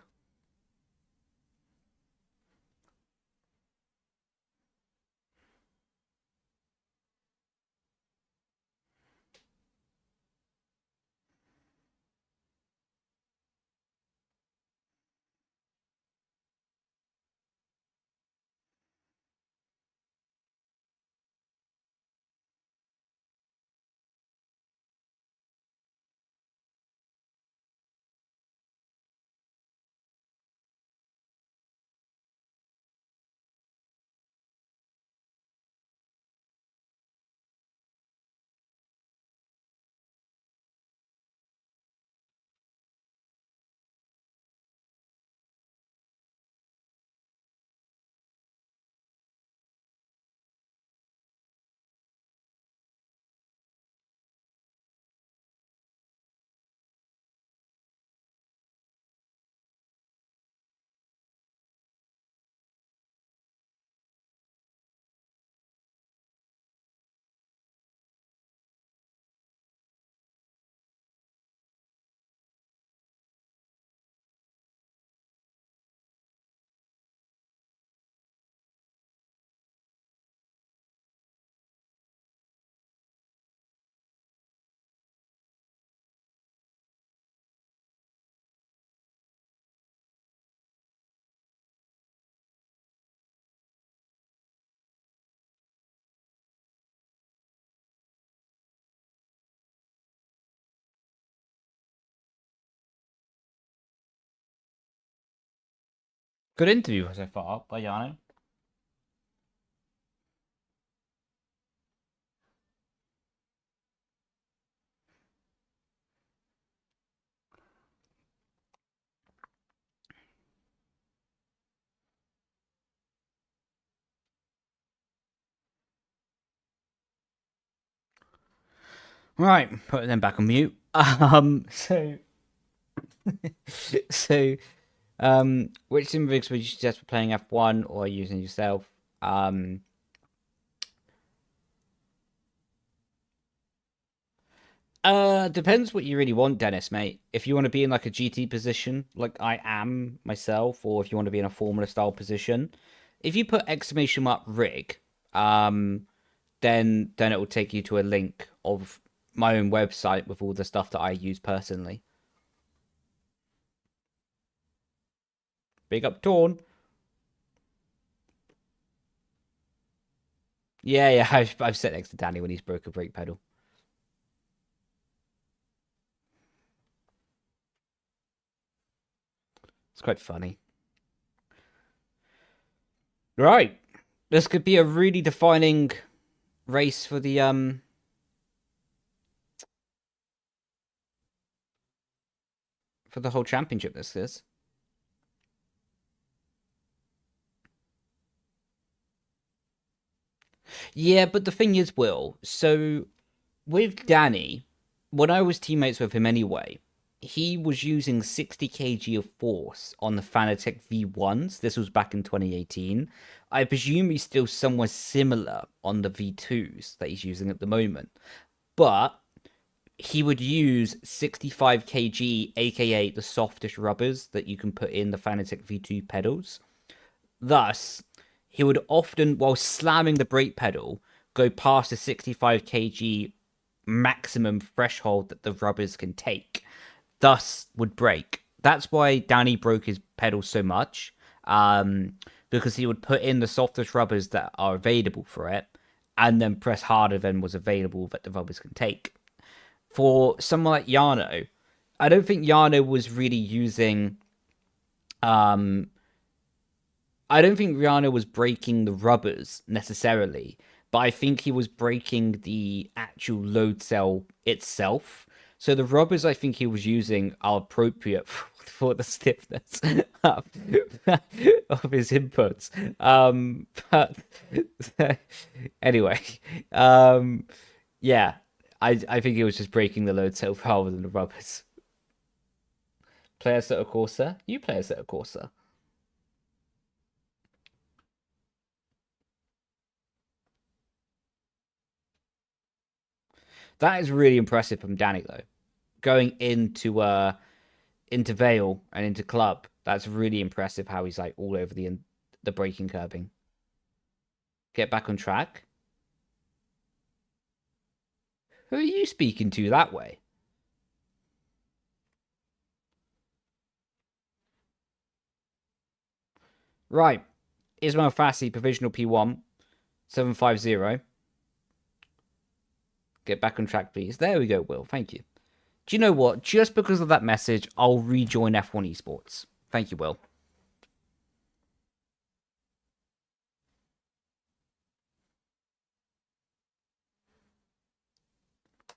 Good interview so far by Yano. Right, put them back on mute. So, which sim rigs would you suggest for playing F1 or using yourself? Depends what you really want, Dennis, mate. If you want to be in like a GT position, like I am myself, or if you want to be in a Formula style position, if you put exclamation mark rig, then it will take you to a link of my own website with all the stuff that I use personally. Big up Dawn. Yeah, I've sat next to Danny when he's broke a brake pedal. It's quite funny. Right. This could be a really defining race for the whole championship. This is. Yeah, but the thing is, Will, so with Danny, when I was teammates with him anyway, he was using 60 kg of force on the Fanatec V1s. This was back in 2018. I presume he's still somewhere similar on the V2s that he's using at the moment. But he would use 65 kg, aka the softest rubbers that you can put in the Fanatec V2 pedals. Thus, he would often, while slamming the brake pedal, go past the 65 kg maximum threshold that the rubbers can take, thus would break. That's why Danny broke his pedals so much, because he would put in the softest rubbers that are available for it, and then press harder than was available that the rubbers can take. For someone like Yano, I don't think Yano was really using... I don't think Rihanna was breaking the rubbers necessarily, but I think he was breaking the actual load cell itself. So the rubbers I think he was using are appropriate for the stiffness of his inputs. But anyway, yeah, I think he was just breaking the load cell rather than the rubbers. Play Assetto Corsa? You play Assetto Corsa. That is really impressive from Danny, though. Going into Vale and into Club, that's really impressive how he's like all over the braking curbing. Get back on track. Who are you speaking to that way? Right. Ismail Fassi, provisional P1, 750. Get back on track, please. There we go, Will. Thank you. Do you know what? Just because of that message, I'll rejoin F1 Esports. Thank you, Will.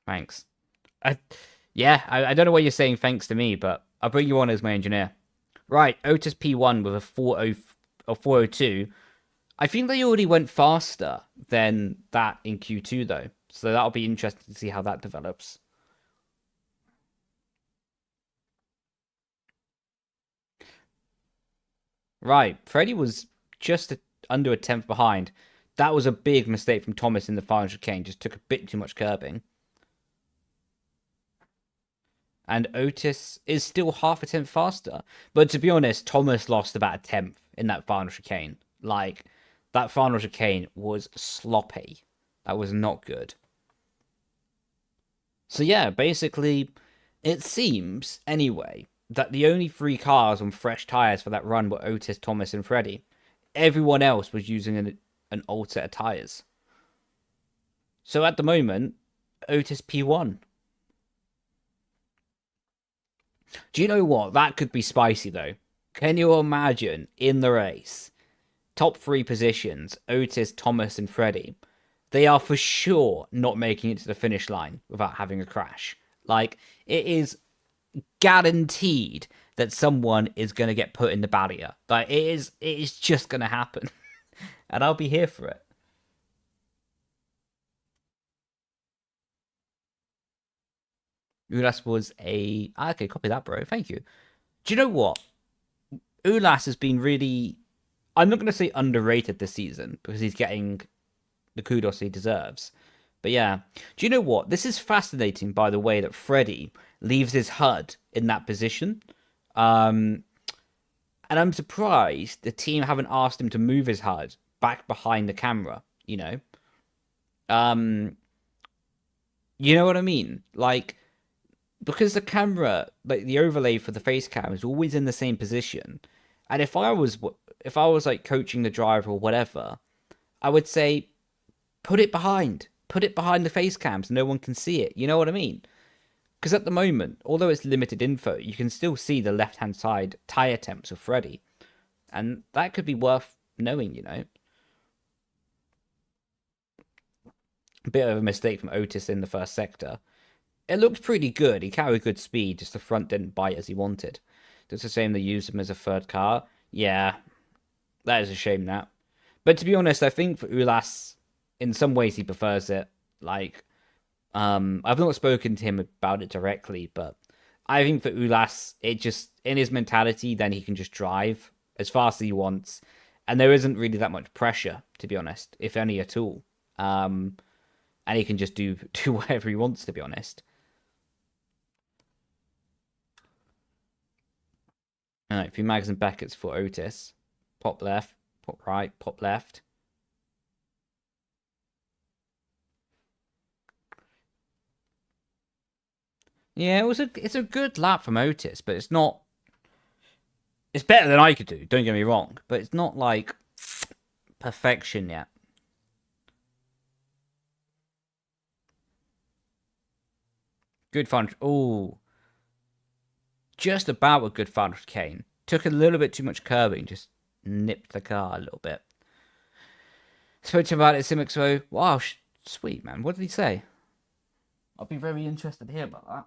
Thanks. I don't know why you're saying thanks to me, but I'll bring you on as my engineer. Right, Otis P1 with a 402. I think they already went faster than that in Q2, though. So that'll be interesting to see how that develops. Right, Freddie was just under a tenth behind. That was a big mistake from Thomas in the final chicane. Just took a bit too much curbing. And Otis is still half a tenth faster. But to be honest, Thomas lost about a tenth in that final chicane. Like, that final chicane was sloppy. That was not good. So yeah, basically, it seems, anyway, that the only 3 cars on fresh tyres for that run were Otis, Thomas, and Freddie. Everyone else was using an old set of tyres. So at the moment, Otis P1. Do you know what? That could be spicy, though. Can you imagine, in the race, top 3 positions, Otis, Thomas, and Freddie, they are for sure not making it to the finish line without having a crash. Like, it is guaranteed that someone is going to get put in the barrier. Like, it is just going to happen. And I'll be here for it. Ulas was a... Okay, copy that, bro. Thank you. Do you know what? Ulas has been really... I'm not going to say underrated this season, because he's getting the kudos he deserves. But yeah. Do you know what? This is fascinating by the way that Freddie leaves his HUD in that position. And I'm surprised the team haven't asked him to move his HUD back behind the camera, you know? You know what I mean? Like, because the camera, like the overlay for the face cam is always in the same position. And if I was like coaching the driver or whatever, I would say, put it behind the face cams. No one can see it. You know what I mean? Because at the moment, although it's limited info, you can still see the left-hand side tyre temps of Freddie. And that could be worth knowing, you know? A bit of a mistake from Otis in the first sector. It looked pretty good. He carried good speed, just the front didn't bite as he wanted. It's a shame they used him as a third car. Yeah, that is a shame, that. But to be honest, I think for Ulas, in some ways he prefers it. Like, I've not spoken to him about it directly, but I think for Ulas, it just, in his mentality, then he can just drive as fast as he wants. And there isn't really that much pressure, to be honest, if any at all. And he can just do whatever he wants, to be honest. Alright, a few mags and Beckett's for Otis. Pop left, pop right, pop left. Yeah, it's a good lap from Otis, but it's not. It's better than I could do, don't get me wrong, but it's not like perfection yet. Good fun. Oh, just about a good fun Kane. Took a little bit too much curbing, just nipped the car a little bit. Spoke to him about it, Simucube. Wow, sweet, man. What did he say? I'll be very interested to hear about that.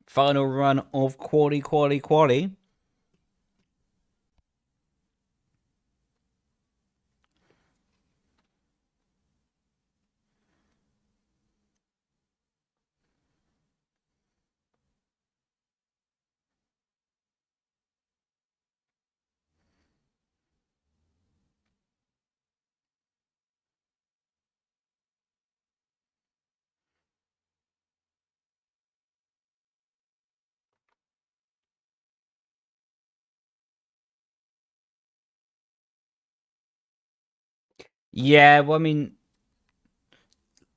Final run of quali. Yeah, well, I mean,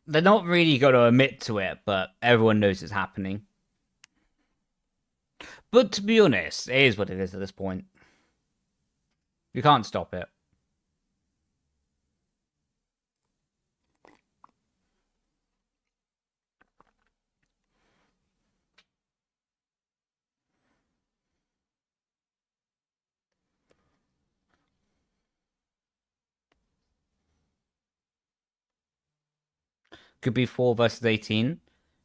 they're not really going to admit to it, but everyone knows it's happening. But to be honest, it is what it is at this point. You can't stop it. Could be 4 versus 18.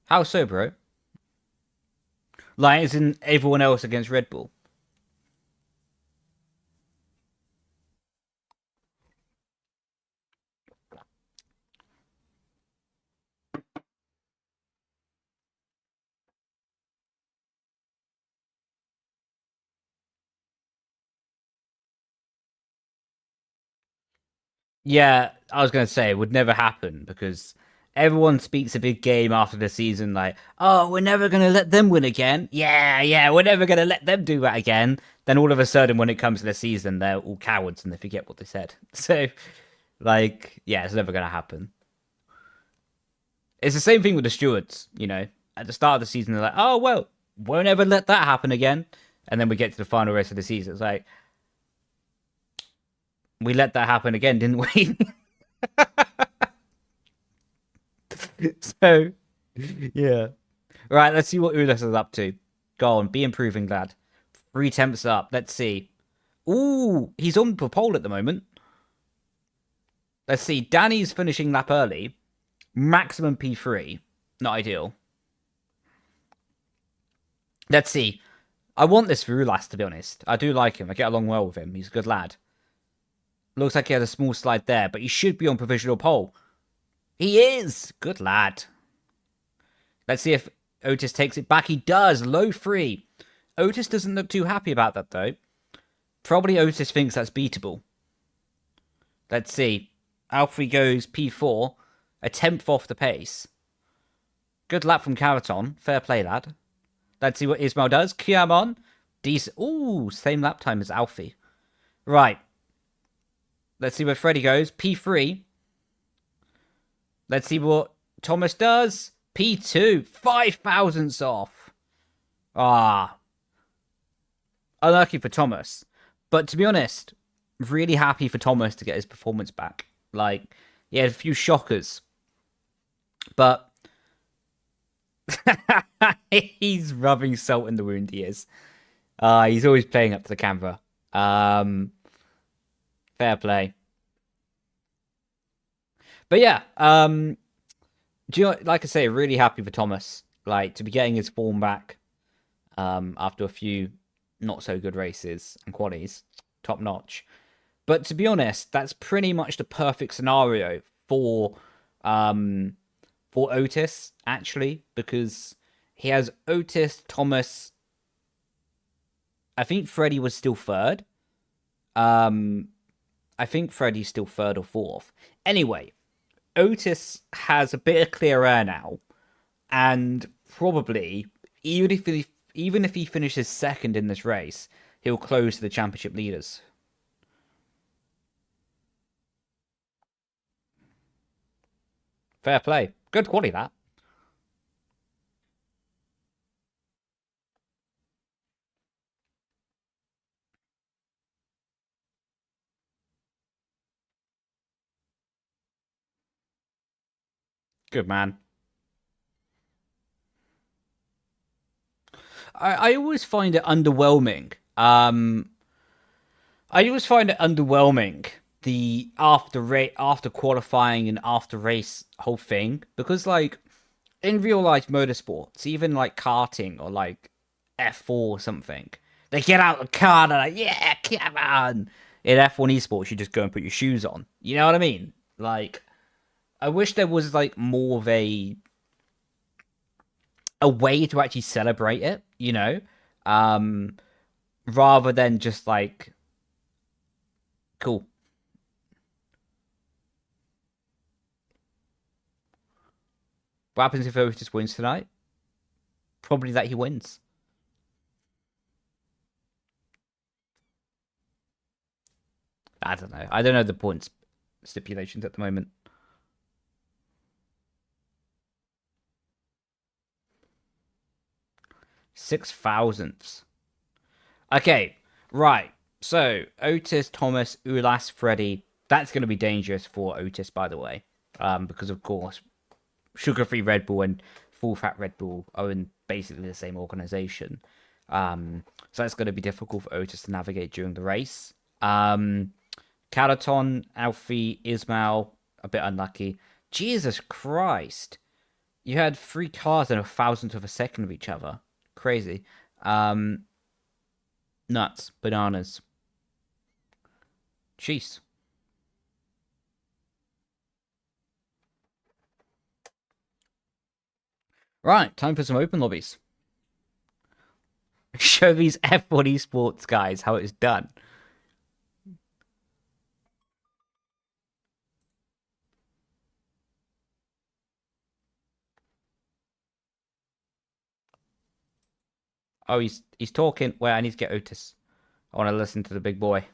How so, bro? Like, isn't everyone else against Red Bull? Yeah, I was going to say it would never happen because everyone speaks a big game after the season, like, oh, we're never going to let them win again. Yeah, we're never going to let them do that again. Then all of a sudden, when it comes to the season, they're all cowards and they forget what they said. So, like, yeah, it's never going to happen. It's the same thing with the stewards, you know. At the start of the season, they're like, oh, well, won't ever let that happen again. And then we get to the final race of the season. It's like, we let that happen again, didn't we? So, yeah. Right, let's see what Ulis is up to. Go on, be improving, lad. 3/10 up. Let's see. Ooh, he's on the pole at the moment. Let's see. Danny's finishing lap early. Maximum P3. Not ideal. Let's see. I want this for Ulas, to be honest. I do like him. I get along well with him. He's a good lad. Looks like he had a small slide there, but he should be on provisional pole. He is! Good lad. Let's see if Otis takes it back. He does. Low 3. Otis doesn't look too happy about that, though. Probably Otis thinks that's beatable. Let's see. Alfie goes P4. A 10th off the pace. Good lap from Caraton. Fair play, lad. Let's see what Ismail does. Come on. Decent. Ooh, same lap time as Alfie. Right. Let's see where Freddie goes. P3. Let's see what Thomas does. P2. 5 thousandths off. Ah. Unlucky for Thomas. But to be honest, really happy for Thomas to get his performance back. Like, he had a few shockers. But He's rubbing salt in the wound, he is. He's always playing up to the camera. Um, Fair play. But yeah, do you know, like I say, really happy for Thomas, like to be getting his form back after a few not so good races and qualies, top notch. But to be honest, that's pretty much the perfect scenario um for Otis actually, because he has Otis, Thomas. I think Freddie was still third. Um, I think Freddie's still third or fourth. Anyway, Otis has a bit of clear air now, and probably even if he finishes second in this race, he'll close to the championship leaders. Fair play, good quality that. Good man. I always find it underwhelming. I always find it underwhelming the after qualifying and after race whole thing, because like in real life motorsports, even like karting or like F4 or something, they get out of the car and they're like, yeah, come on. In F1 esports, you just go and put your shoes on. You know what I mean? Like, I wish there was like more of a way to actually celebrate it, you know, um, rather than just like, cool. What happens if Otis wins tonight? Probably that he wins. I don't know. I don't know the points stipulations at the moment. 6 thousandths. Okay, right. So Otis, Thomas, Ulas, Freddy. That's going to be dangerous for Otis, by the way, because of course, sugar-free Red Bull and full-fat Red Bull are in basically the same organization. So that's going to be difficult for Otis to navigate during the race. Calaton, Alfie, Ismail, a bit unlucky. Jesus Christ. You had three cars in a thousandth of a second of each other. Crazy. Um, Nuts. Bananas. Cheese. Right, time for some open lobbies. Show these F1 esports guys how it's done. Oh, he's talking. Wait, I need to get Otis. I want to listen to the big boy.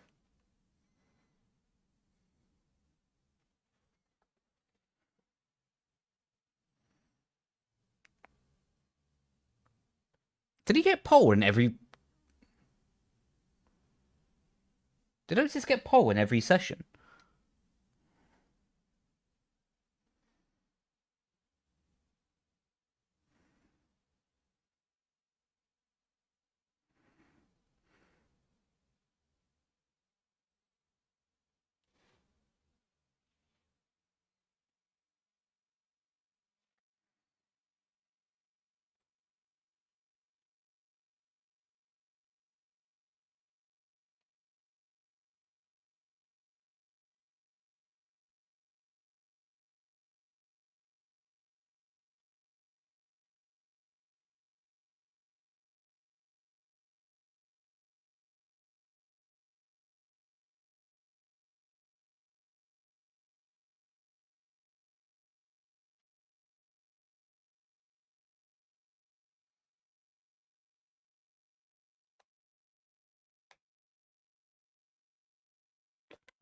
Did he get pole in every? Did Otis get pole in every session?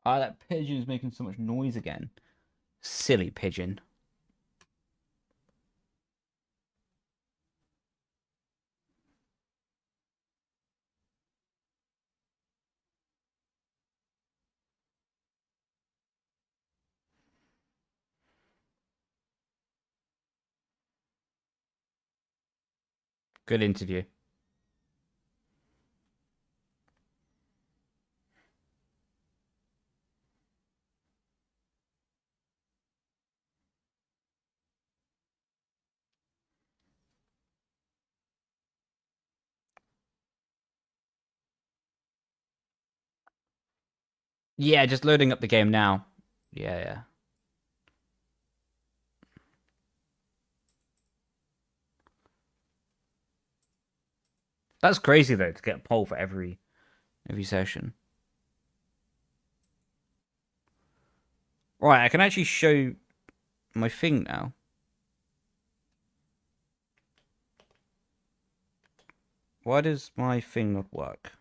Ah, that pigeon is making so much noise again. Silly pigeon. Good interview. Yeah, just loading up the game now. Yeah, yeah. That's crazy though to get a poll for every session. Right, I can actually show my thing now. Why does my thing not work?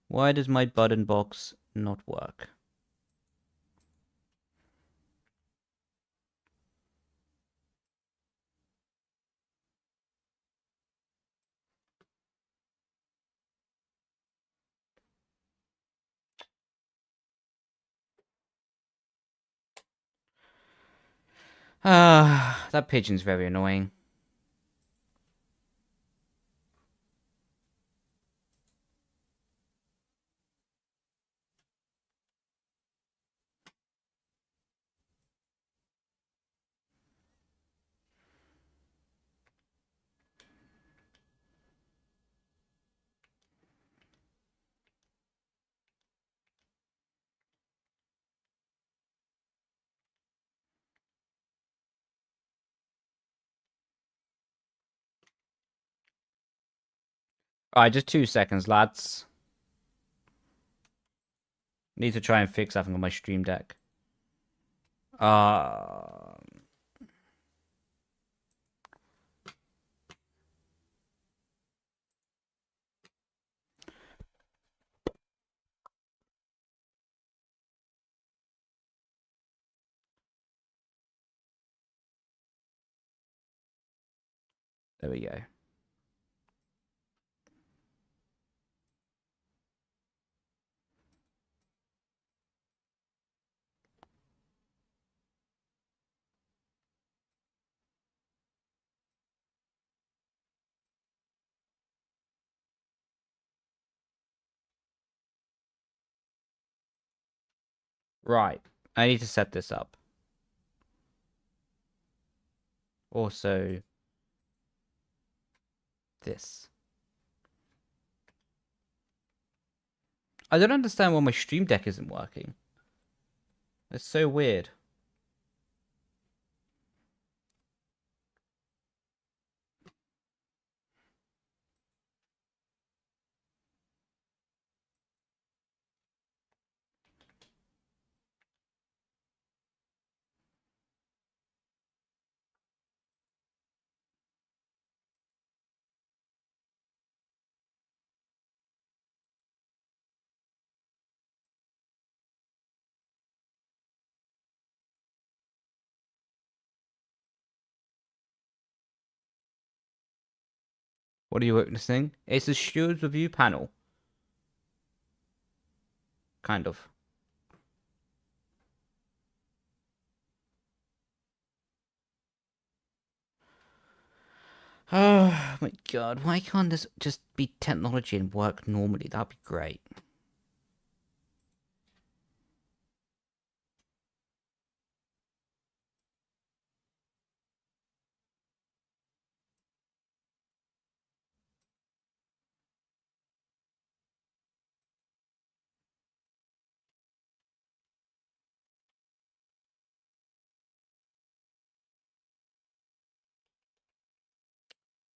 Why does my button box not work? Ah, that pigeon's very annoying. Alright, just 2 seconds, lads. Need to try and fix something on my stream deck. Uh, there we go. Right. I need to set this up. Also, this. I don't understand why my stream deck isn't working. It's so weird. What are you witnessing? It's a Stewards review panel. Kind of. Oh my god, why can't this just be technology and work normally? That'd be great.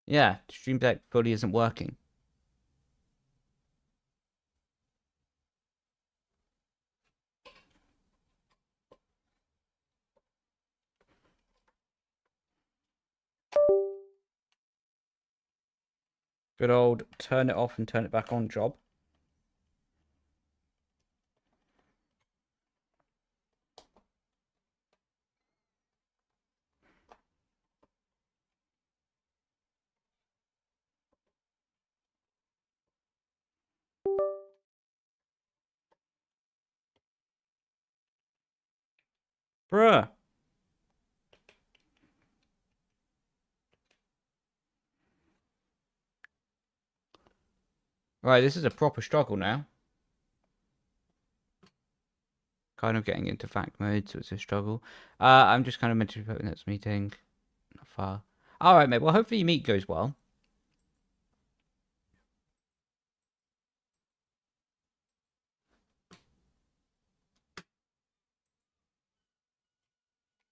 Yeah, Stream Deck fully isn't working. Good old turn it off and turn it back on job. Bruh. Right, this is a proper struggle now. Kind of getting into fact mode, so it's a struggle. I'm just kind of meant to be putting this meeting. Not far. Alright, mate. Well, hopefully your meet goes well.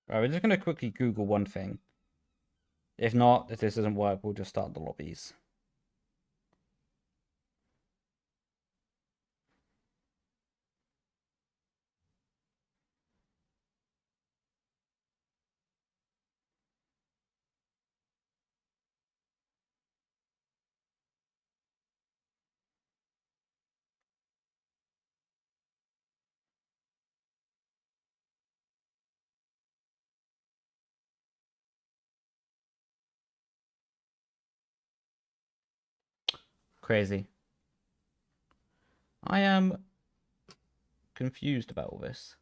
Right, we're just going to quickly Google one thing. If not, if this doesn't work, we'll just start the lobbies. Crazy. I am confused about all this.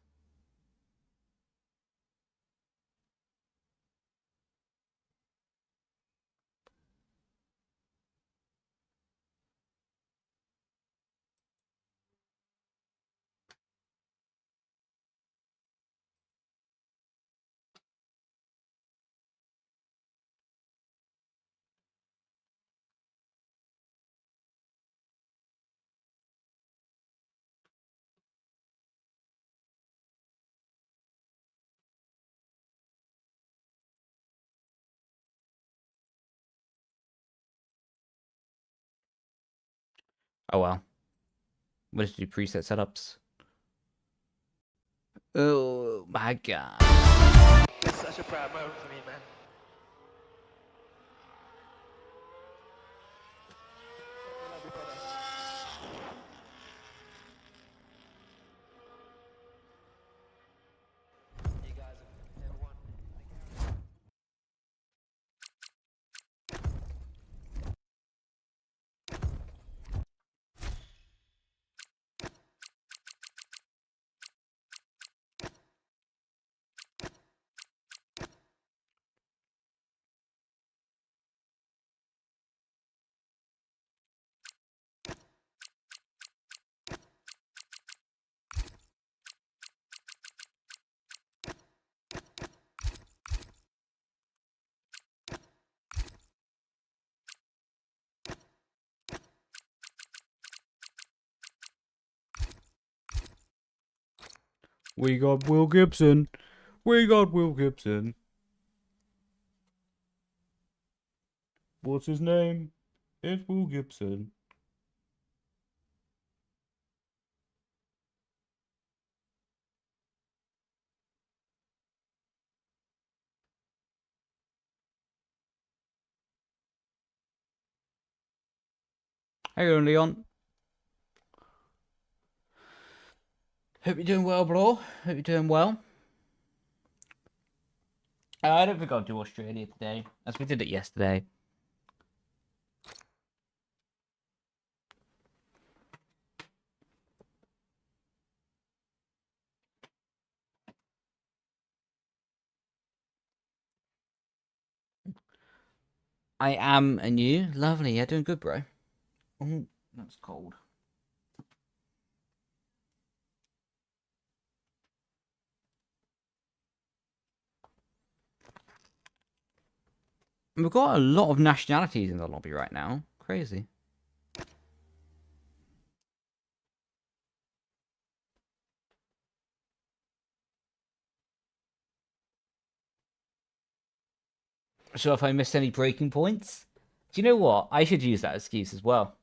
Oh well. We'll just do preset setups. Oh my god. It's such a proud moment for me, man. I love you, brother. You guys have never won. We got Will Gibson. We got Will Gibson. What's his name? It's Will Gibson. Hey, Leon. Hope you're doing well, bro. Hope you're doing well. I don't think I'll do Australia today, as we did it yesterday. I am, and you? Lovely. Yeah, doing good, bro. Oh, that's cold. We've got a lot of nationalities in the lobby right now. Crazy. So if I missed any breaking points, do you know what? I should use that excuse as well.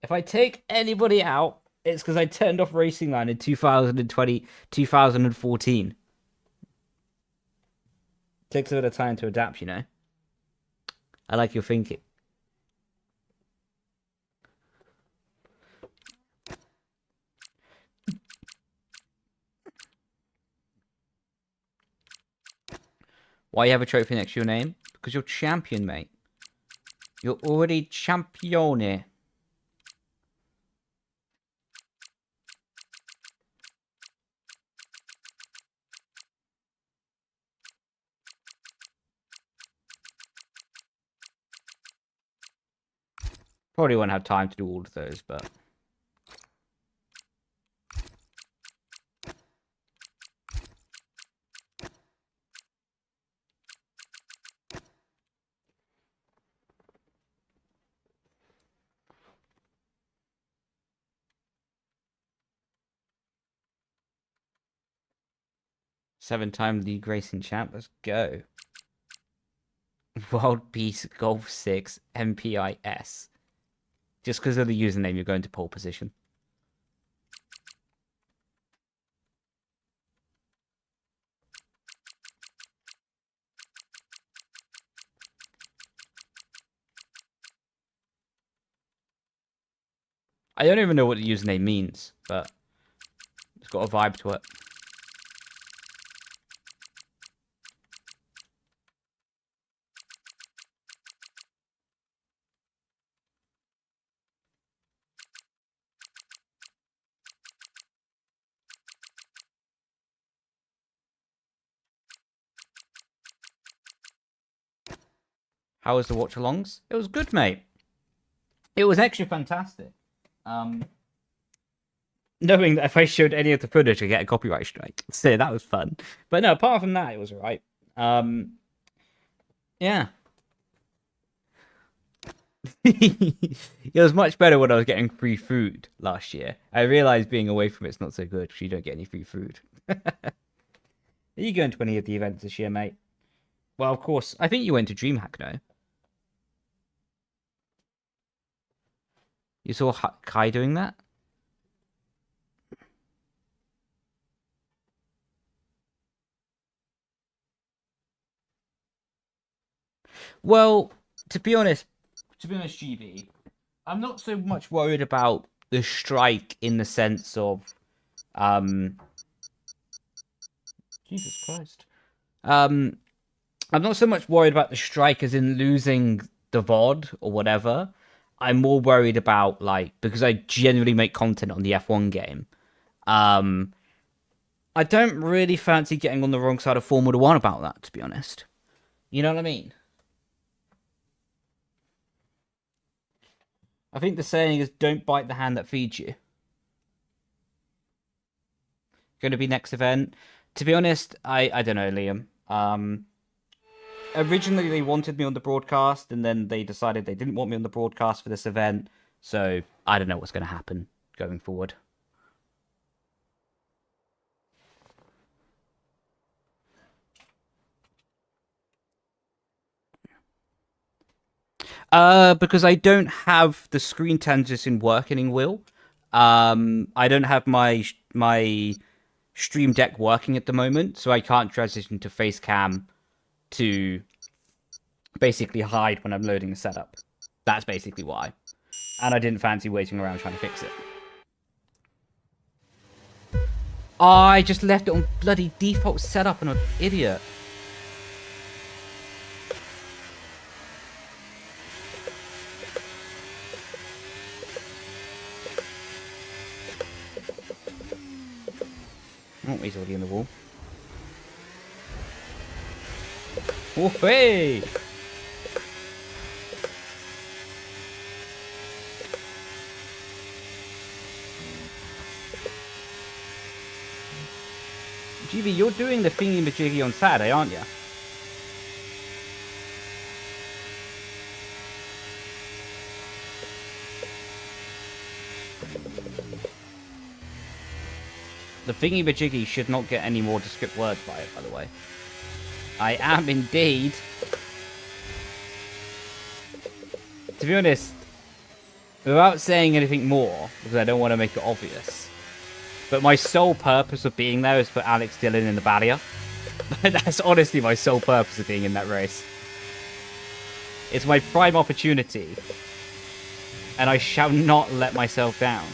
If I take anybody out, it's because I turned off Racing Line in 2020, 2014. Takes a bit of time to adapt, you know. I like your thinking. Why you have a trophy next to your name? Because you're champion, mate. You're already champione. Probably won't have time to do all of those, but... Seven-time League Racing champ. Let's go. World Peace Golf 6 MPIS. Just because of the username, you're going to pole position. I don't even know what the username means, but it's got a vibe to it. How was the watch-alongs? It was good, mate. It was actually fantastic. Knowing that if I showed any of the footage, I'd get a copyright strike. So that was fun. But no, apart from that, it was alright. Yeah. It was much better when I was getting free food last year. I realised being away from it's not so good because you don't get any free food. Are you going to any of the events this year, mate? Well, of course. I think you went to DreamHack, no? You saw Kai doing that? Well, to be honest, GB, I'm not so much worried about the strike in the sense of, Jesus Christ. I'm not so much worried about the strike as in losing the VOD or whatever. I'm more worried about, like, because I genuinely make content on the F1 game. I don't really fancy getting on the wrong side of Formula 1 about that, to be honest. You know what I mean? I think the saying is, don't bite the hand that feeds you. Going to be next event. To be honest, I don't know, Liam. Originally, they wanted me on the broadcast, and then they decided they didn't want me on the broadcast for this event. So, I don't know what's going to happen going forward. Because I don't have the screen transition working, Will. I don't have my Stream Deck working at the moment, so I can't transition to face cam to basically hide when I'm loading the setup. That's basically why. And I didn't fancy waiting around trying to fix it. I just left it on bloody default setup and I'm an idiot. Oh, he's already in the wall. Oh, hey! GB, you're doing the thingy-majiggy on Saturday, aren't you? The thingy-majiggy should not get any more descript words by it, by the way. I am indeed. To be honest, without saying anything more, because I don't want to make it obvious, but my sole purpose of being there is for Alex Dillon in the barrier. That's honestly my sole purpose of being in that race. It's my prime opportunity, and I shall not let myself down.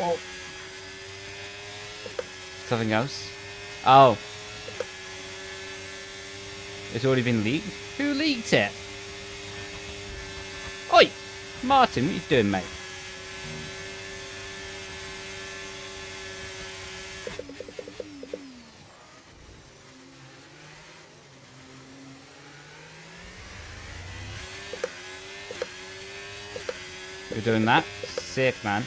Oh. Something else? Oh. It's already been leaked? Who leaked it? Martin, what you doing, mate? You're doing that? Sick, man.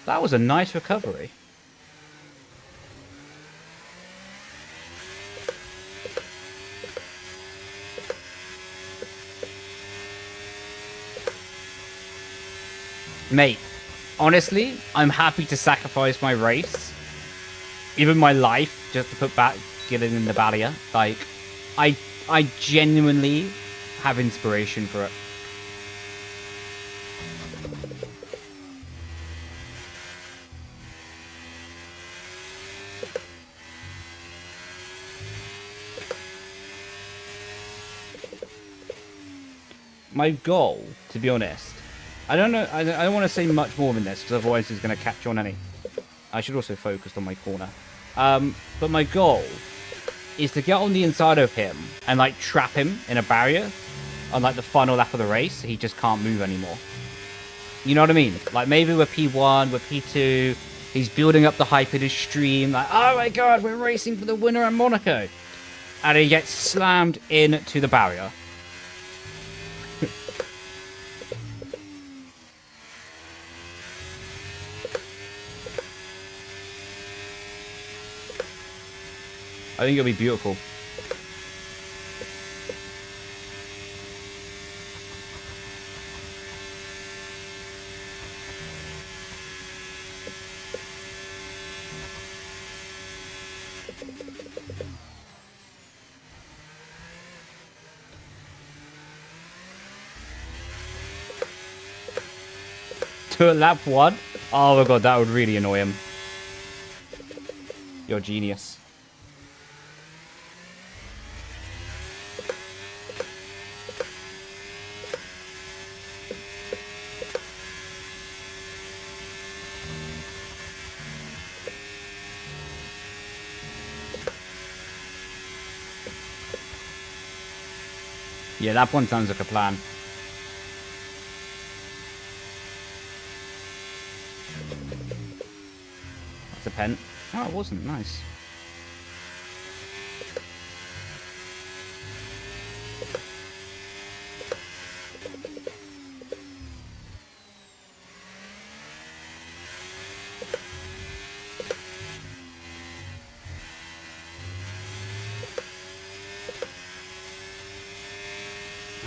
That was a nice recovery. Mate, honestly, I'm happy to sacrifice my race, even my life, just to put back getting in the barrier. Like, I genuinely have inspiration for it. My goal, to be honest, I don't know. I don't want to say much more than this because otherwise it's going to catch on any. I should also focus on my corner. But my goal is to get on the inside of him and like trap him in a barrier on like the final lap of the race. So he just can't move anymore. You know what I mean? Like maybe we're P1, we're P2. He's building up the hype in his stream. Like, oh my god, we're racing for the winner in Monaco. And he gets slammed into the barrier. I think it'll be beautiful. To lap 1? Oh my god, that would really annoy him. You're a genius. Yeah, that one sounds like a plan. That's a pen. Oh, it wasn't. Nice.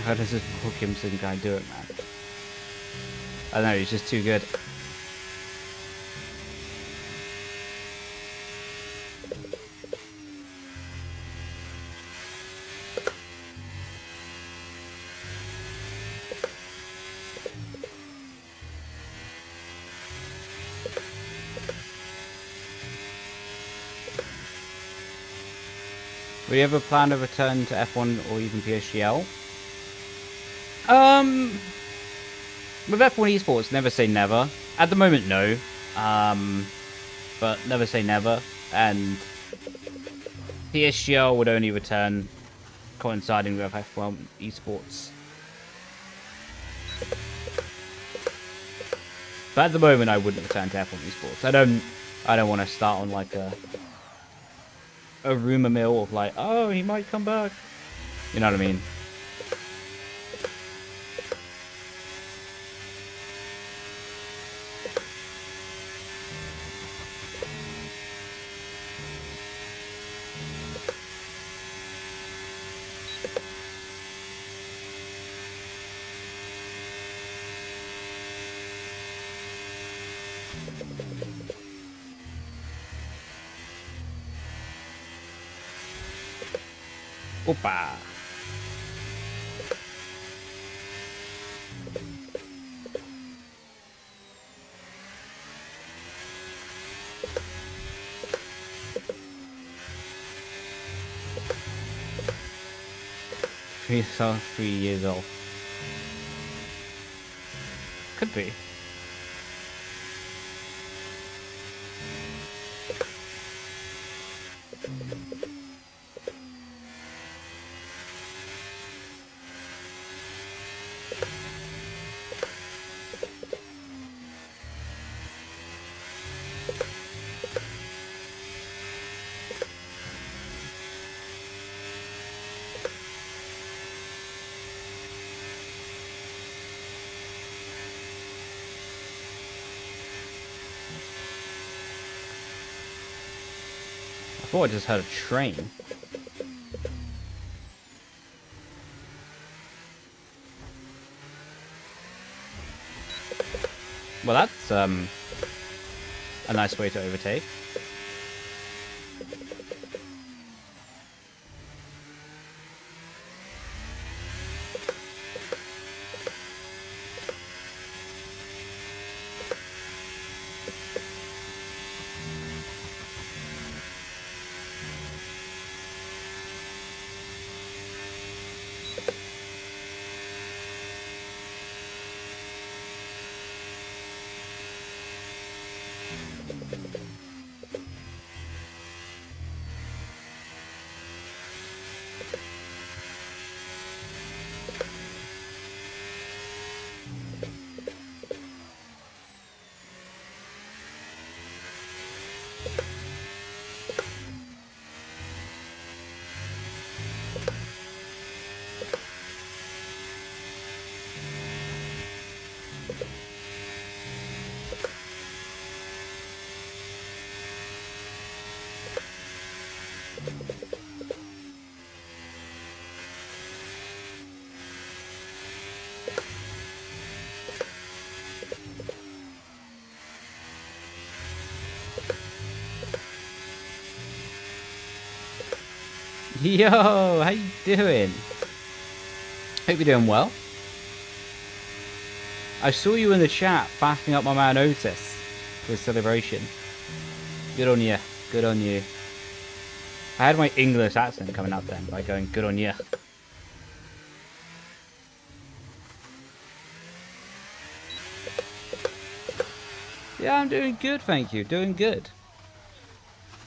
How does this Wilkinson guy do it, man? I don't know, he's just too good. Will you ever plan a return to F1 or even PSGL? With F1 Esports, never say never. At the moment, no. But never say never. And PSGL would only return coinciding with F1 Esports. But at the moment, I wouldn't return to F1 Esports. I don't want to start on like a rumor mill of like, oh, he might come back. You know what I mean? Opa! He's 3 years old. Could be. I thought I just heard a train. Well, that's a nice way to overtake. Yo, how you doing? Hope you're doing well. I saw you in the chat backing up my man Otis with celebration. Good on you. Good on you. I had my English accent coming out then by going good on you. Yeah, I'm doing good, thank you. Doing good.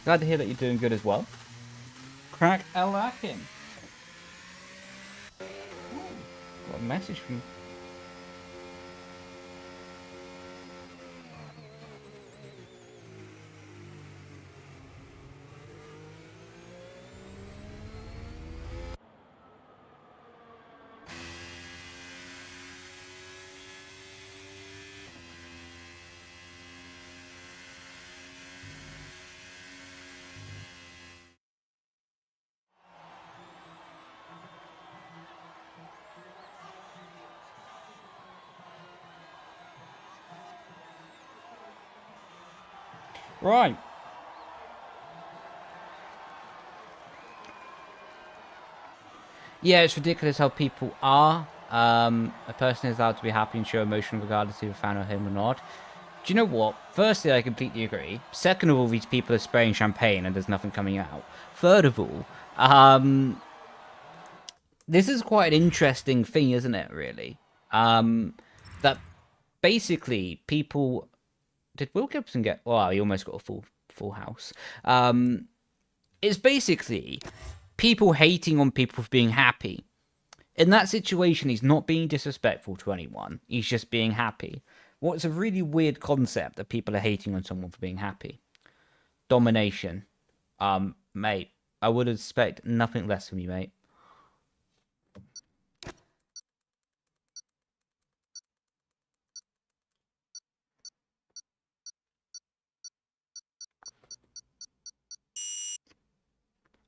Glad to hear that you're doing good as well. Crack a lacking. Got a message from. Right. Yeah, it's ridiculous how people are. A person is allowed to be happy and show emotion regardless if you're a fan of him or not. Do you know what? Firstly, I completely agree. Second of all, these people are spraying champagne and there's nothing coming out. Third of all, this is quite an interesting thing, isn't it, really? That basically people... Did Will Gibson get... Well, he almost got a full house. It's basically people hating on people for being happy. In that situation, he's not being disrespectful to anyone. He's just being happy. What's a really weird concept that people are hating on someone for being happy. Domination. Mate, I would expect nothing less from you, mate.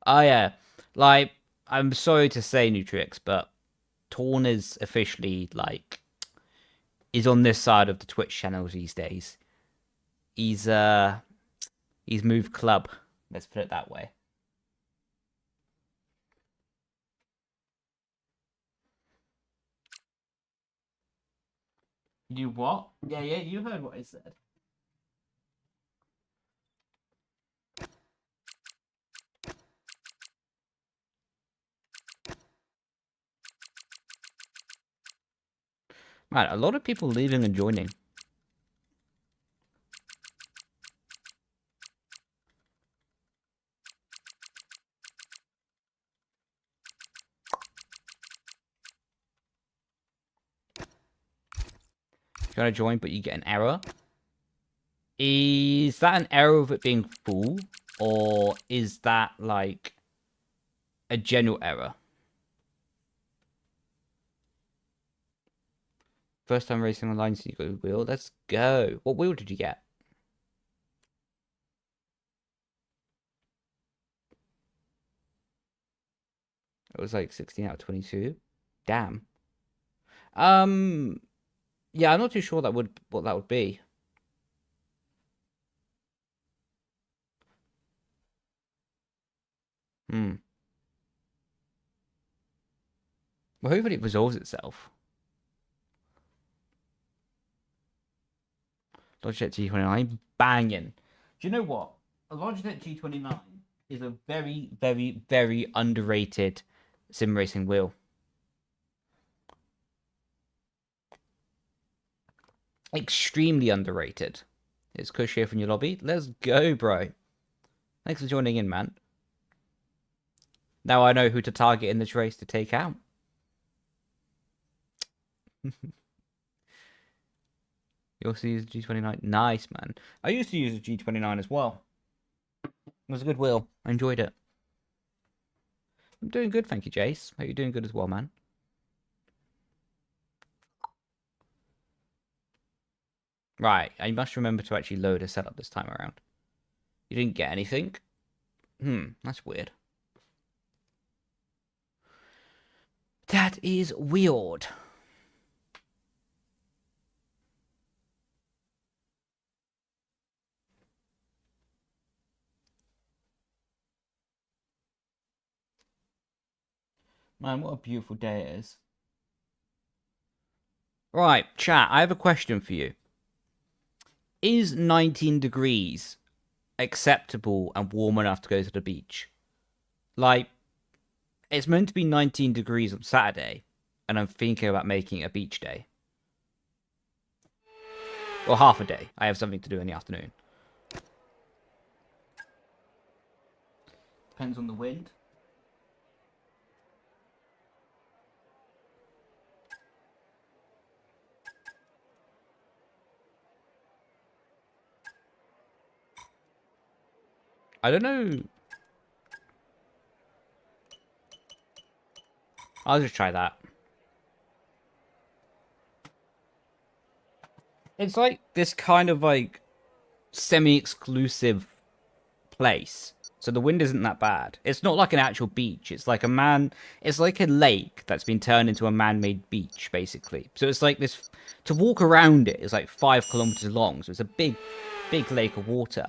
Oh, yeah. Like, I'm sorry to say, Nutrix, but Torn is officially, like, is on this side of the Twitch channels these days. He's moved club. Let's put it that way. You what? Yeah, you heard what I said. Man, a lot of people leaving and joining. Trying to join, but you get an error. Is that an error of it being full, or is that like a general error? First time racing online, so you got a wheel. Let's go. What wheel did you get? It was like 16 out of 22. Damn. Yeah, I'm not too sure what that would be. Hmm. Well, hopefully it resolves itself. Logitech G29, banging. Do you know what? A Logitech G29 is a very, very, very underrated sim racing wheel. Extremely underrated. It's Kush here from your lobby. Let's go, bro. Thanks for joining in, man. Now I know who to target in this race to take out. You also use the G29. Nice, man. I used to use the G29 as well. It was a good wheel. I enjoyed it. I'm doing good, thank you, Jace. Hope you're doing good as well, man. Right, I must remember to actually load a setup this time around. You didn't get anything? That's weird. That is weird. Man, what a beautiful day it is. Right, chat, I have a question for you. Is 19 degrees acceptable and warm enough to go to the beach? Like, it's meant to be 19 degrees on Saturday, and I'm thinking about making it a beach day. Or half a day. I have something to do in the afternoon. Depends on the wind. I don't know. I'll just try that. It's like this kind of like semi-exclusive place. So the wind isn't that bad. It's not like an actual beach. It's like it's like a lake that's been turned into a man-made beach, basically. So it's like this, to walk around it is like 5 kilometers long. So it's a big lake of water.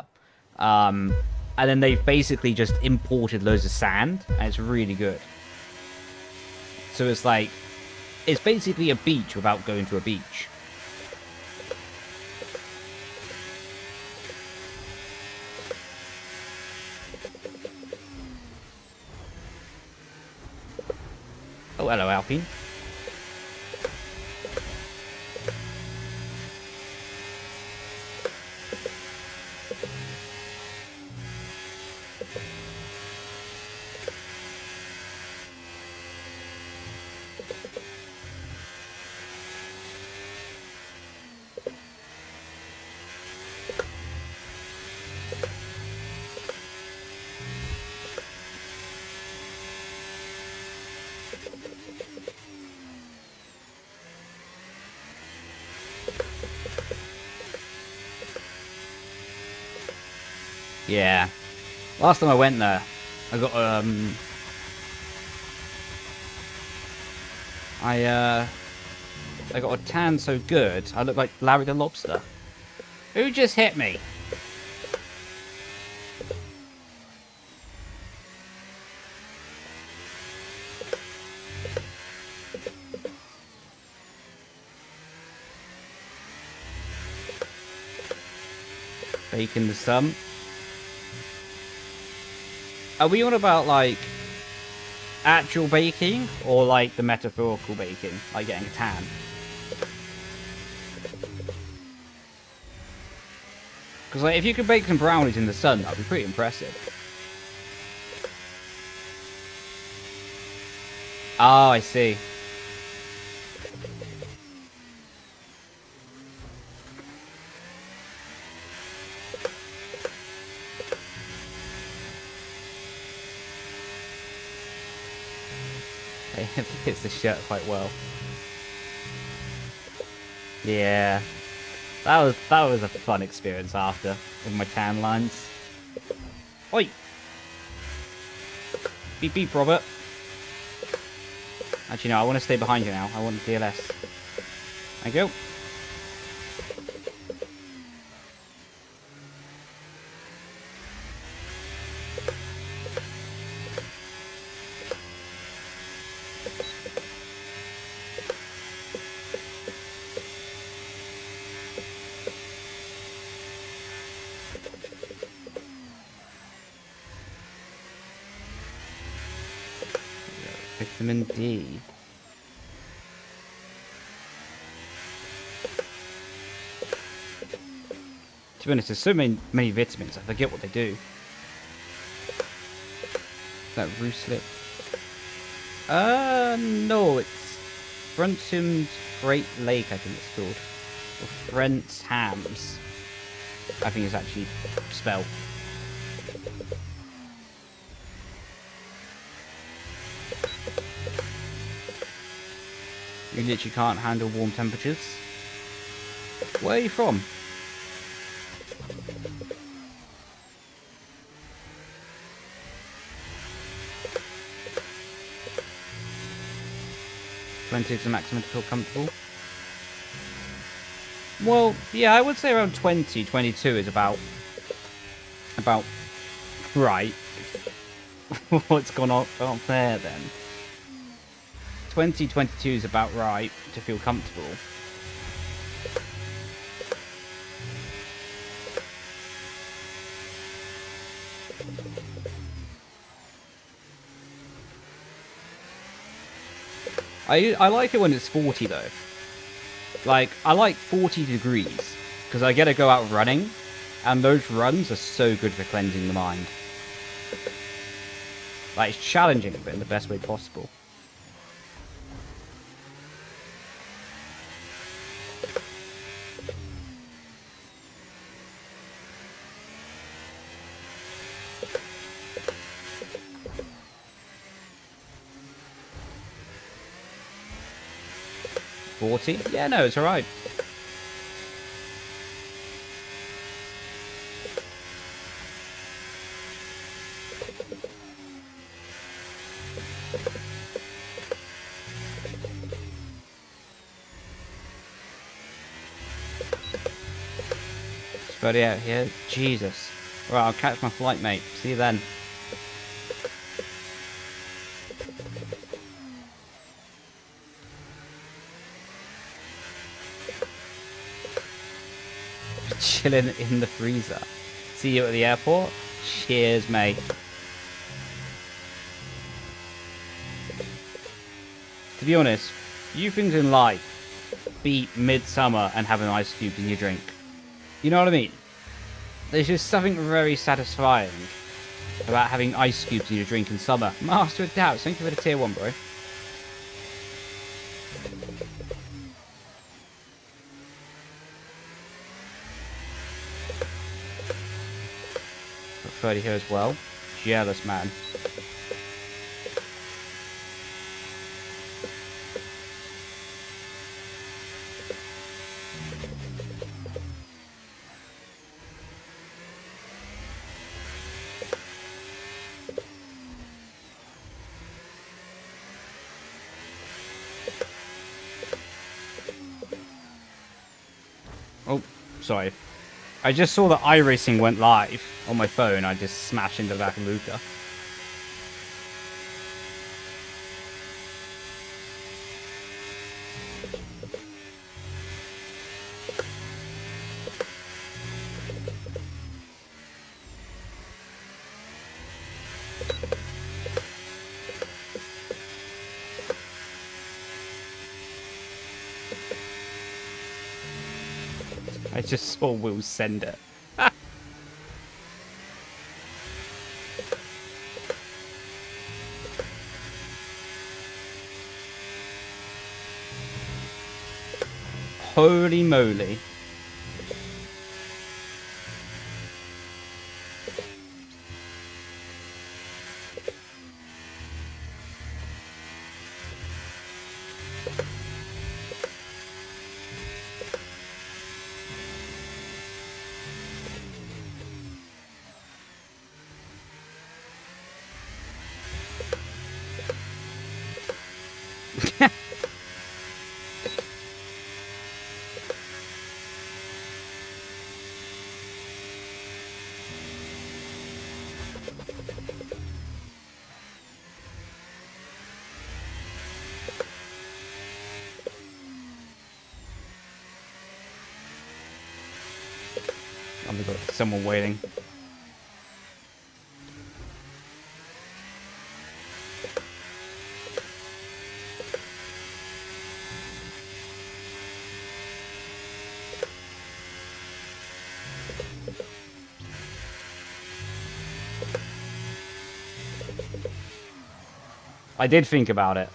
And then they've basically just imported loads of sand, and it's really good. So it's like, it's basically a beach without going to a beach. Oh, hello, Alpine. Yeah. Last time I went there, I got I got a tan so good, I look like Larry the Lobster. Who just hit me? Baking the sun. Are we on about, like, actual baking, or, like, the metaphorical baking? Like getting a tan? Because, like, if you could bake some brownies in the sun, that'd be pretty impressive. Oh, I see. It fits the shirt quite well. Yeah. That was a fun experience after, with my tan lines. Oi! Beep beep, Robert. Actually, no, I want to stay behind you now. I want DLS. Thank you. Vitamin D. To be honest, there's so many vitamins, I forget what they do. That roof slip. No, it's Brunton's Great Lake, I think it's called. Or Brent's Hams. I think it's actually spelled. You literally can't handle warm temperatures. Where are you from? Twenty is the maximum to feel comfortable. Well, yeah, I would say around 20, 22 is about right. What's gone on there then? 20, 22 is about right to feel comfortable. I like it when it's 40 though. Like, I like 40 degrees because I get to go out running, and those runs are so good for cleansing the mind. Like, it's challenging, but in the best way possible. Yeah, no, it's alright. It's very out here. Jesus. Right, I'll catch my flight, mate. See you then. Chilling in the freezer. See you at the airport. Cheers, mate. To be honest, few things in life beat midsummer and having ice cubes in your drink. You know what I mean? There's just something very satisfying about having ice cubes in your drink in summer. Master of Doubts, thank you for the tier 1, bro. 30 here as well. Jealous, man. Oh, sorry. I just saw that iRacing went live on my phone. I just smashed into the back of Luca. I just saw Will send it. Holy moly. And we've got someone waiting. I did think about it.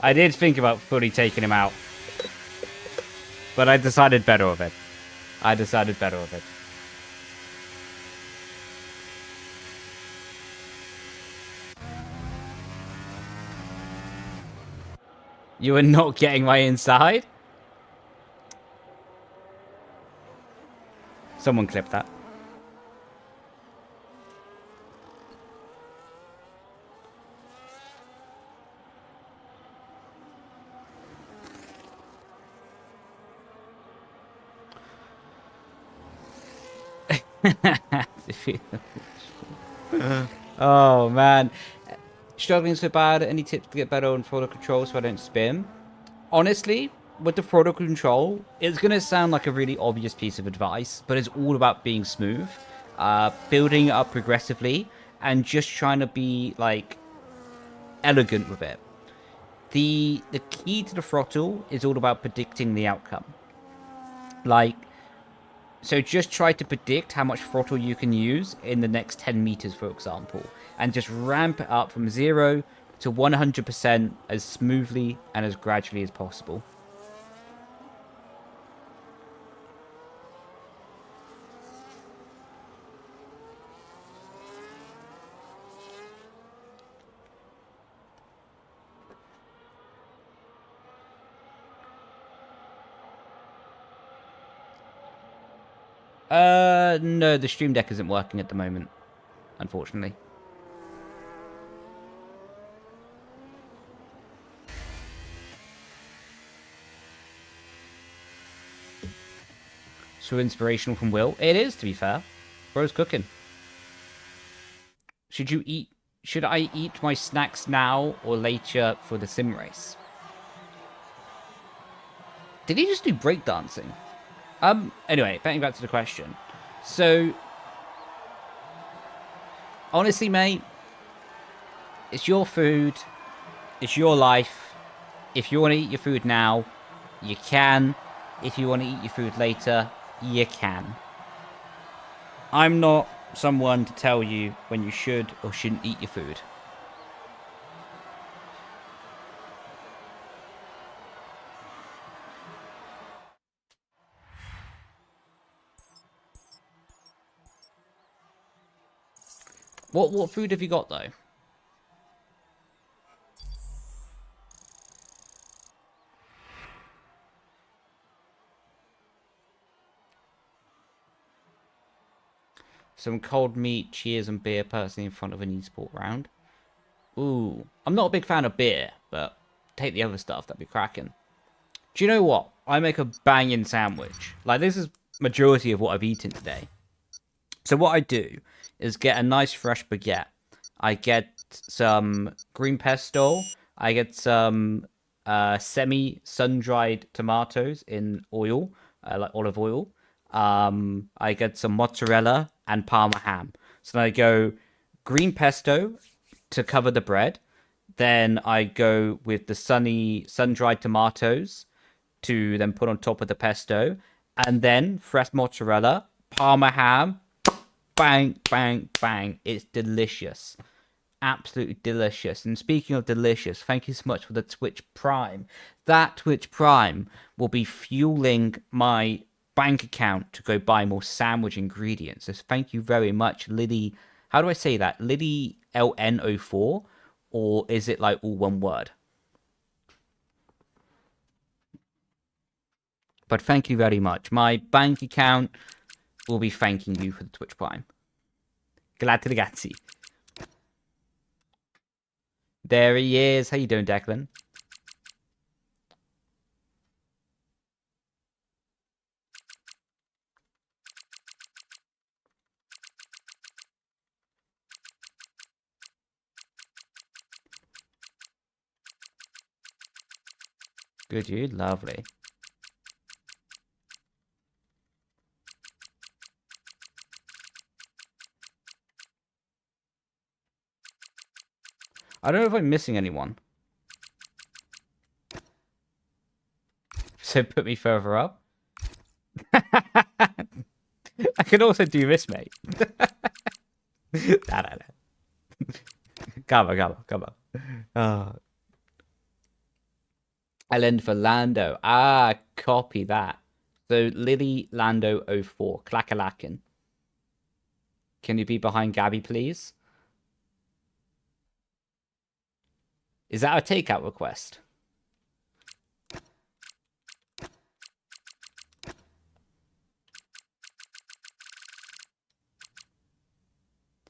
I did think about fully taking him out. But I decided better of it. I decided better of it. You are not getting my inside? Someone clip that. Oh man, struggling so bad. Any tips to get better on throttle control so I don't spin? Honestly, with the throttle control, it's gonna sound like a really obvious piece of advice, but it's all about being smooth, building it up progressively, and just trying to be like elegant with it. The key to the throttle is all about predicting the outcome. Like, so just try to predict how much throttle you can use in the next 10 meters, for example, and just ramp it up from 0 to 100% as smoothly and as gradually as possible. No, the Stream Deck isn't working at the moment, unfortunately. So inspirational from Will. It is, to be fair. Bro's cooking. Should I eat my snacks now or later for the sim race? Did he just do breakdancing? Anyway, getting back to the question. So, honestly, mate, it's your food. It's your life. If you want to eat your food now, you can. If you want to eat your food later, you can. I'm not someone to tell you when you should or shouldn't eat your food. What food have you got, though? Some cold meat, cheers, and beer personally in front of an esport round. Ooh, I'm not a big fan of beer, but take the other stuff, that'd be cracking. Do you know what? I make a banging sandwich. Like, this is majority of what I've eaten today. So what I do is get a nice fresh baguette. I get some green pesto. I get some semi-sun-dried tomatoes in oil, like olive oil. I get some mozzarella and Parma ham. So then I go green pesto to cover the bread. Then I go with the sun-dried tomatoes to then put on top of the pesto. And then fresh mozzarella, Parma ham, bang, bang, bang. It's delicious. Absolutely delicious. And speaking of delicious, thank you so much for the Twitch Prime. That Twitch Prime will be fueling my bank account to go buy more sandwich ingredients. So thank you very much, Liddy. How do I say that? Liddy LN04? Or is it like all one word? But thank you very much. My bank account will be thanking you for the Twitch Prime. Grazie ragazzi. There he is. How you doing, Declan? Good, dude. Lovely. I don't know if I'm missing anyone. So put me further up. I can also do this, mate. Nah. Come on. Oh. I'll end for Lando. Ah, copy that. So Lily Lando 04. Clackalakin. Can you be behind Gabby, please? Is that a takeout request?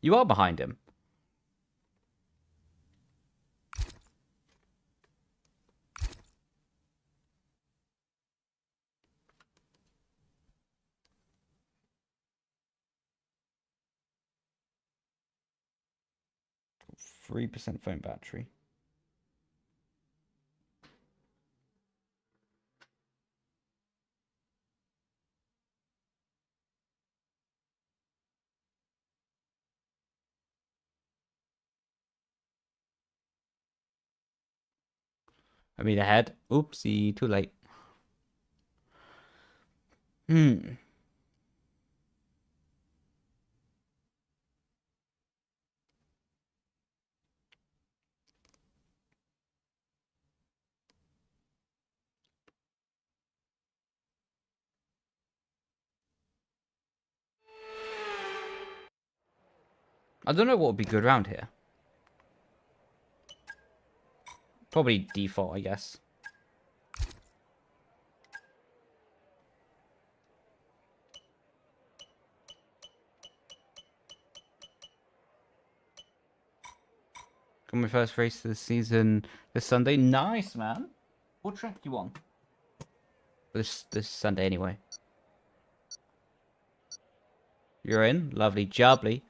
You are behind him. %3 phone battery. I mean, ahead. Oopsie, too late. I don't know what would be good around here. Probably default, I guess. Got my first race of the season this Sunday. Nice, man. What track you on? This Sunday, anyway. You're in? Lovely jubbly.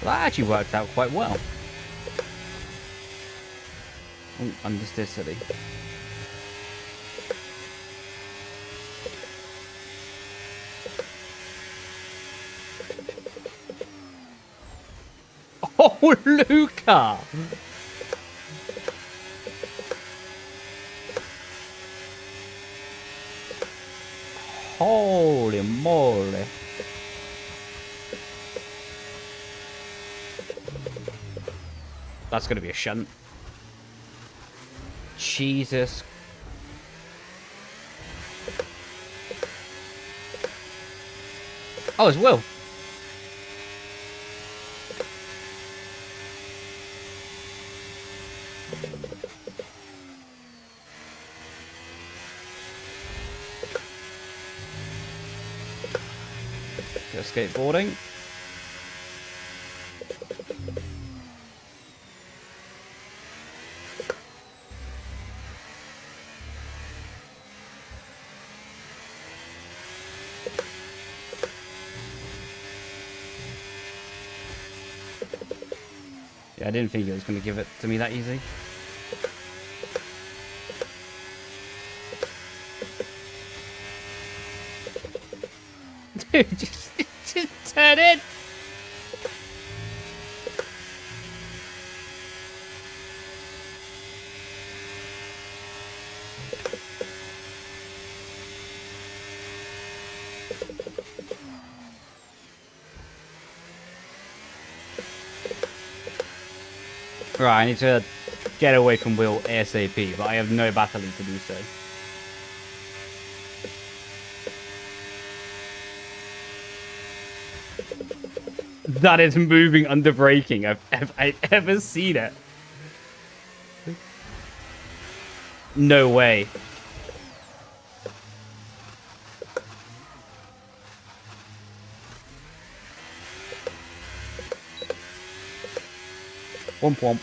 Well, that actually worked out quite well. Oh, understood, silly. Oh, Luca! Holy moly. That's going to be a shunt. Jesus. Oh, it's Will. Go skateboarding. Yeah, I didn't think it was going to give it to me that easy. Dude, just turn it. Right, I need to get away from Will ASAP, but I have no battery to do so. That is moving under braking. I've ever seen it. No way. Womp womp.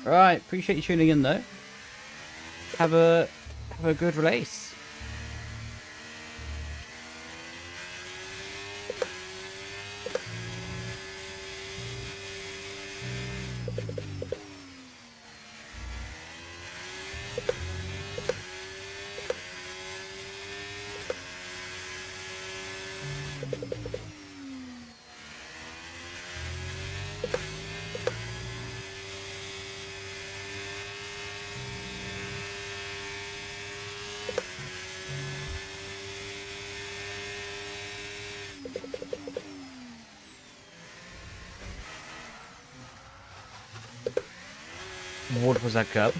Right, appreciate you tuning in though. Have a good release. What was that cup?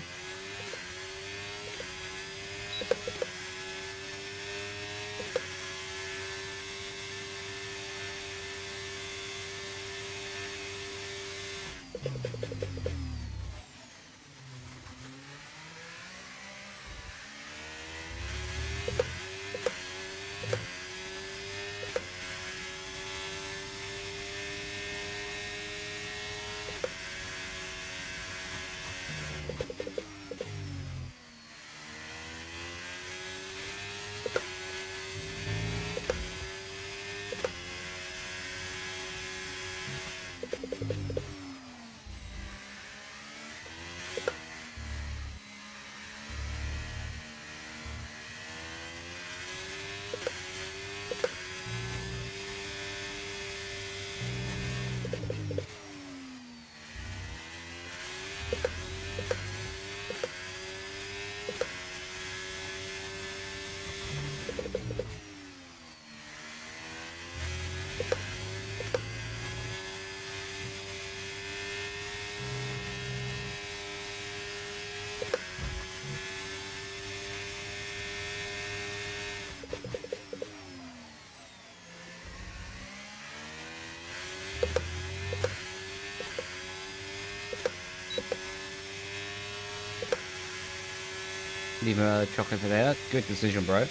Leave a chocolate for there. Good decision, bro.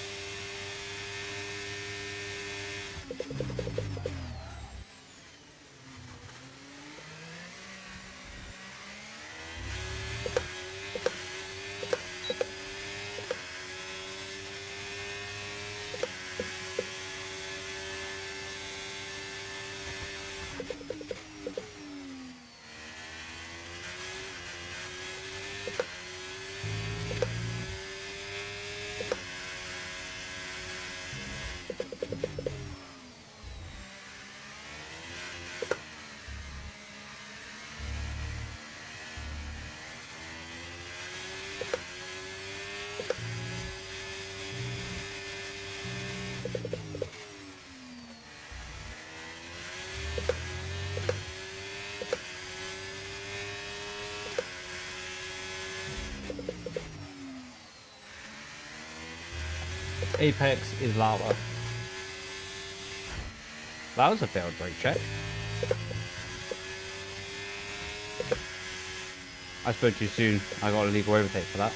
Apex is lava. That was a failed brake check. I spoke too soon. I got a legal overtake for that.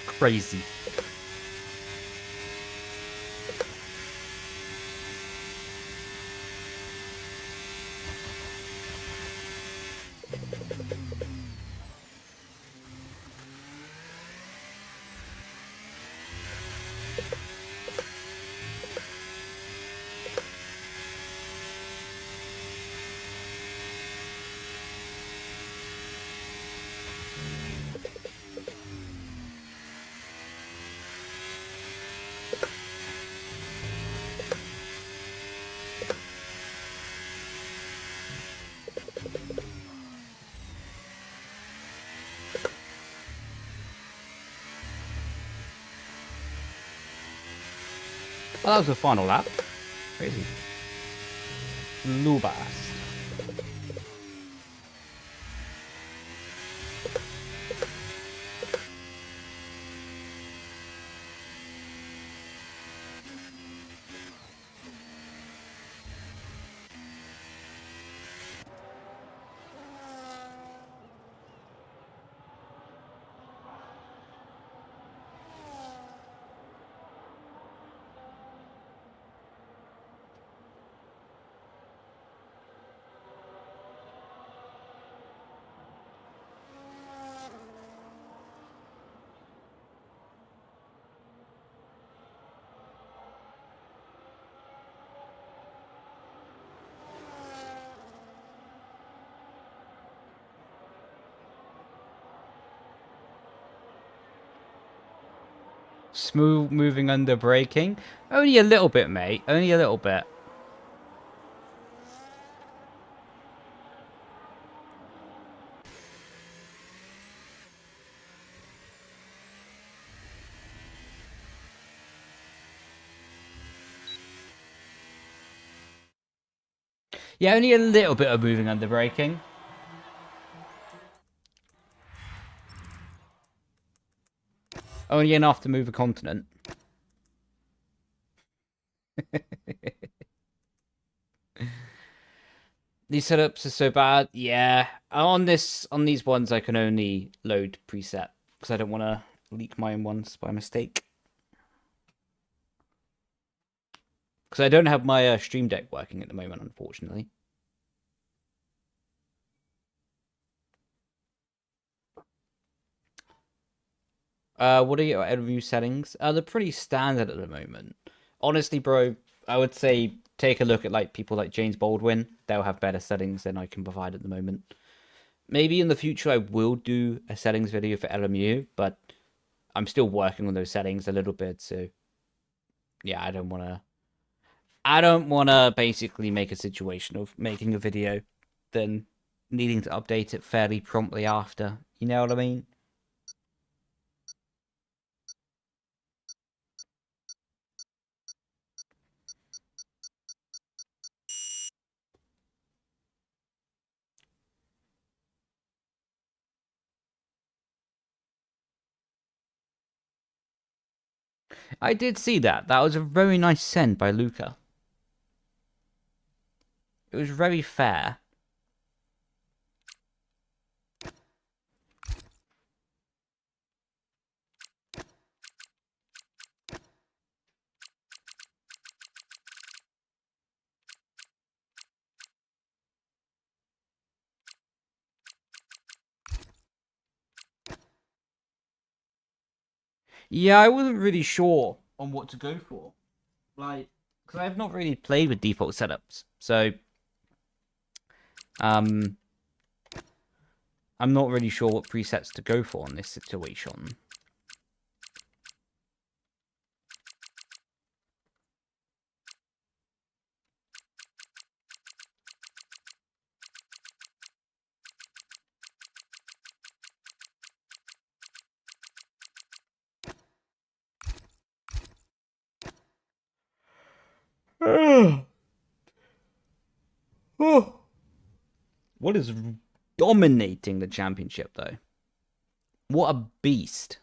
Crazy. Well, that was the final lap. Crazy. Lubas. Smooth moving under braking. Only a little bit, mate. Only a little bit. Yeah, only a little bit of moving under braking. Only enough to move a continent. These setups are so bad. Yeah, on these ones, I can only load preset because I don't want to leak my own ones by mistake. Because I don't have my Stream Deck working at the moment, unfortunately. What are your review settings? They're pretty standard at the moment. Honestly, bro, I would say take a look at like people like James Baldwin. They'll have better settings than I can provide at the moment. Maybe in the future I will do a settings video for LMU, but I'm still working on those settings a little bit. So yeah, I don't want to basically make a situation of making a video, then needing to update it fairly promptly after. You know what I mean? I did see that. That was a very nice send by Luca. It was very fair. Yeah, I wasn't really sure on what to go for. Like, because I've not really played with default setups. So, I'm not really sure what presets to go for in this situation. What is dominating the championship, though? What a beast.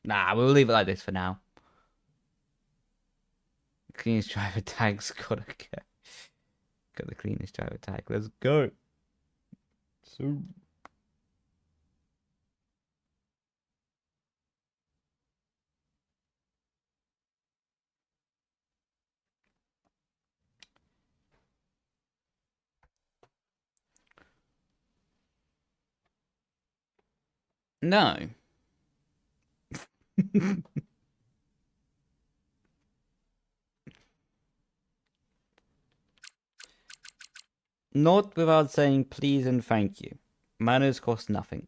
Nah, we'll leave it like this for now. Cleanest driver tag's gotta go. Got the cleanest driver tag. Let's go. So. No. Not without saying please and thank you. Manners cost nothing.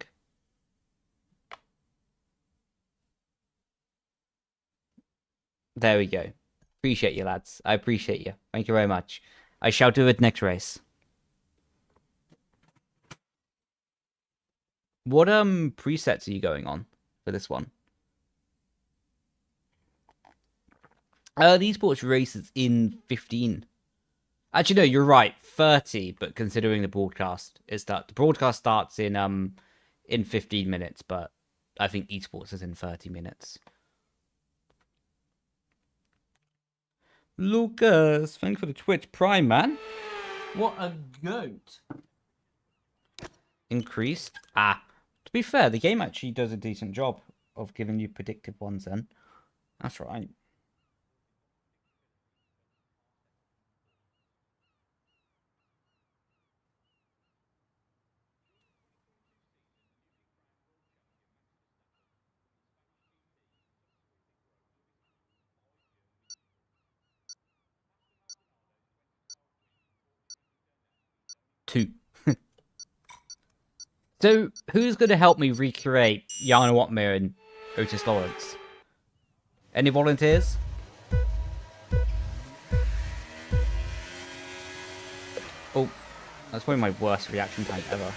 There we go. Appreciate you, lads. I appreciate you. Thank you very much. I shall do it next race. What presets are you going on for this one? The esports race is in 15. Actually, no, you're right. 30, but considering the broadcast the broadcast starts in 15 minutes, but I think esports is in 30 minutes. Lucas, thanks for the Twitch Prime, man. What a goat. Increased. To be fair, the game actually does a decent job of giving you predictive ones then. That's right. Two. So, who's going to help me recreate Yana Watmere and Otis Lawrence? Any volunteers? Oh, that's probably my worst reaction time ever.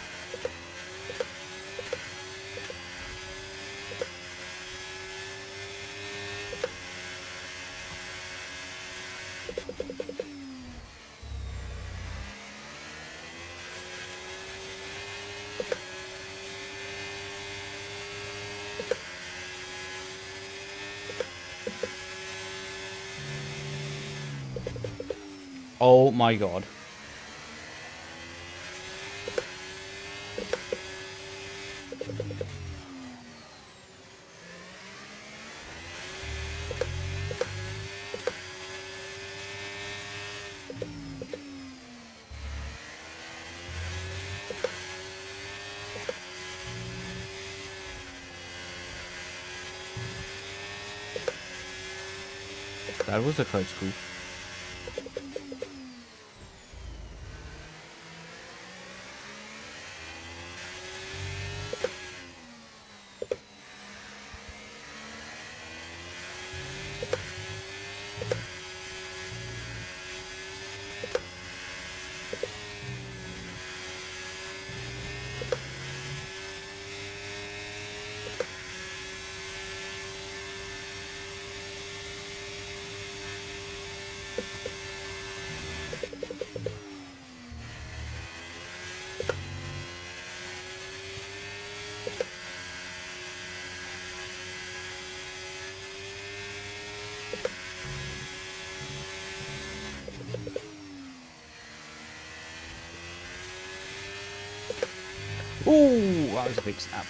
Oh my god. That was a close call. Ooh, that was a big snap.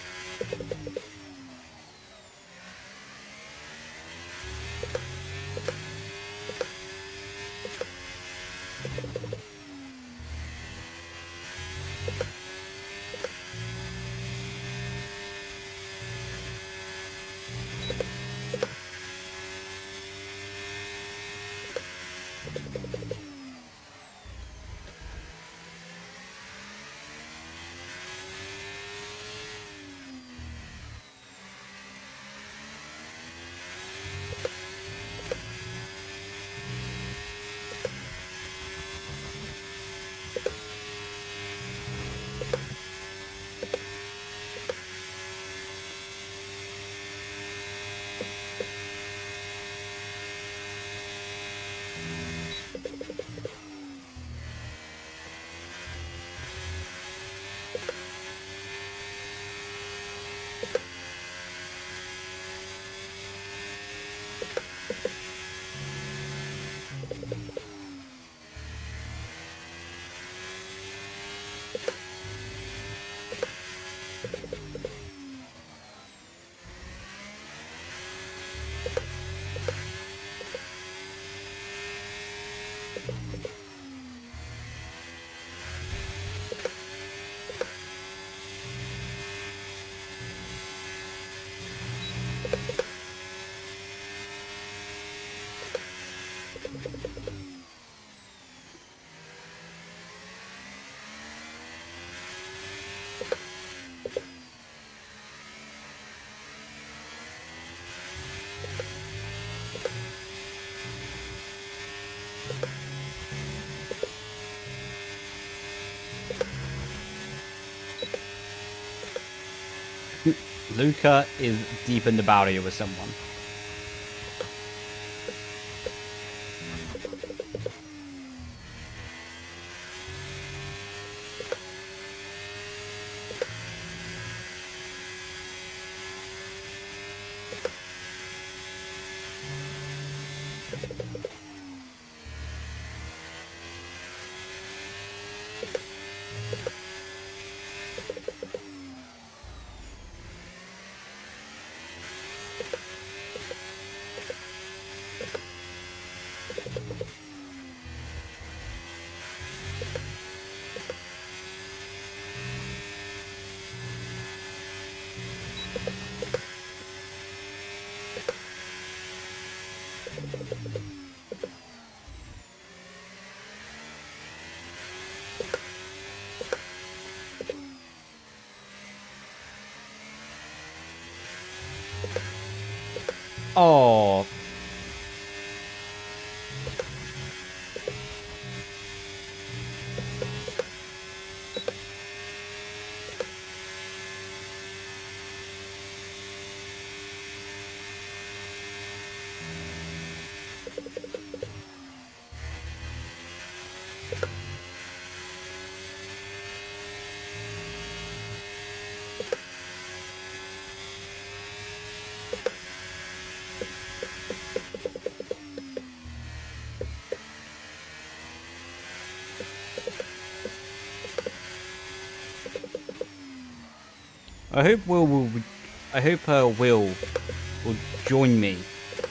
Luca is deep in the barrier with someone. Oh. I hope Will will join me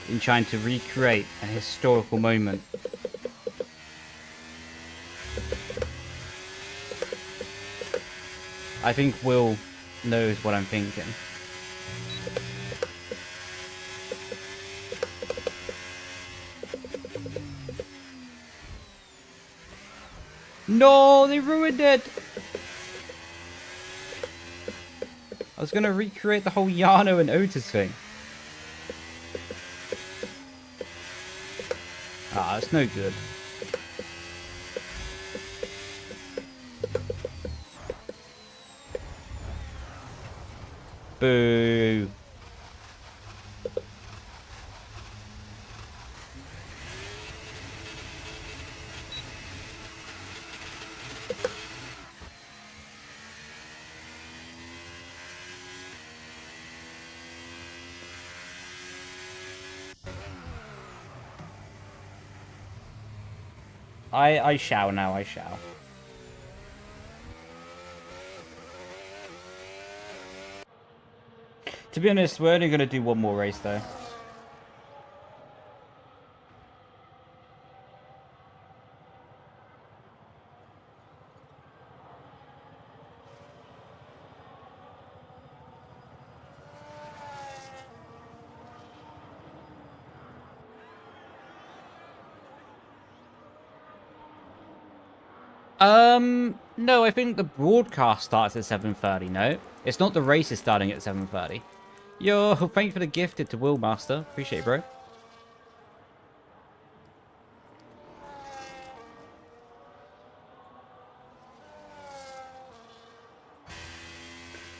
in trying to recreate a historical moment. I think Will knows what I'm thinking. No, they ruined it! I was gonna recreate the whole Yano and Otis thing. Ah, that's no good. Boo. I shall now, I shall. To be honest, we're only going to do one more race, though. No, I think the broadcast starts at 7:30, no? It's not the race is starting at 7:30. Yo, thank you for the gifted to Will Master. Appreciate it, bro.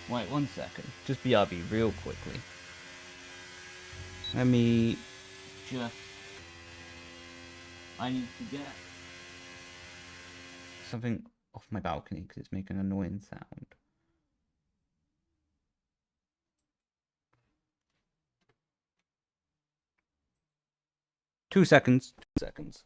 Wait, 1 second. Just BRB real quickly. Let me just... I need to get something off my balcony because it's making an annoying sound. Two seconds. 2 seconds.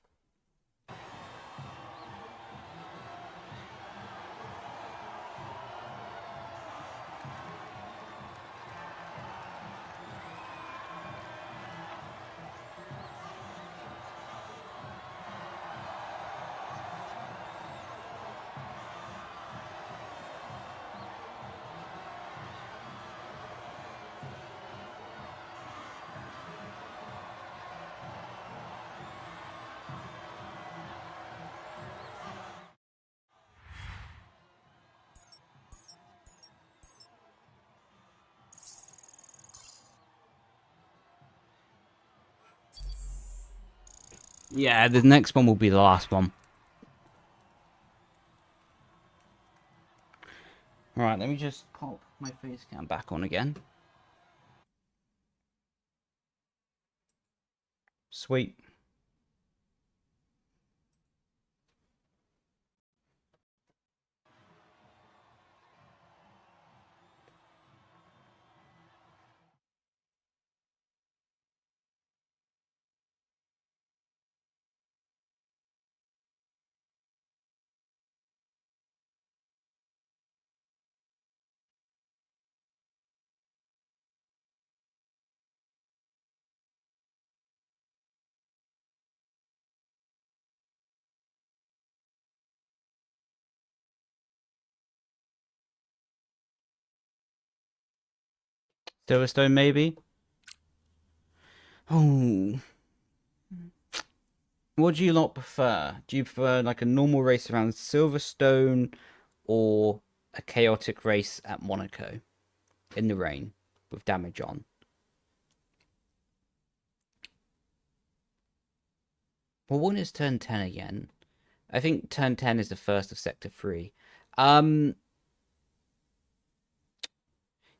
Yeah, the next one will be the last one. Alright, let me just pop my face cam back on again. Sweet. Silverstone, maybe? Oh. What do you lot prefer? Do you prefer like a normal race around Silverstone or a chaotic race at Monaco in the rain with damage on? Well, when is turn 10 again? I think turn 10 is the first of Sector 3.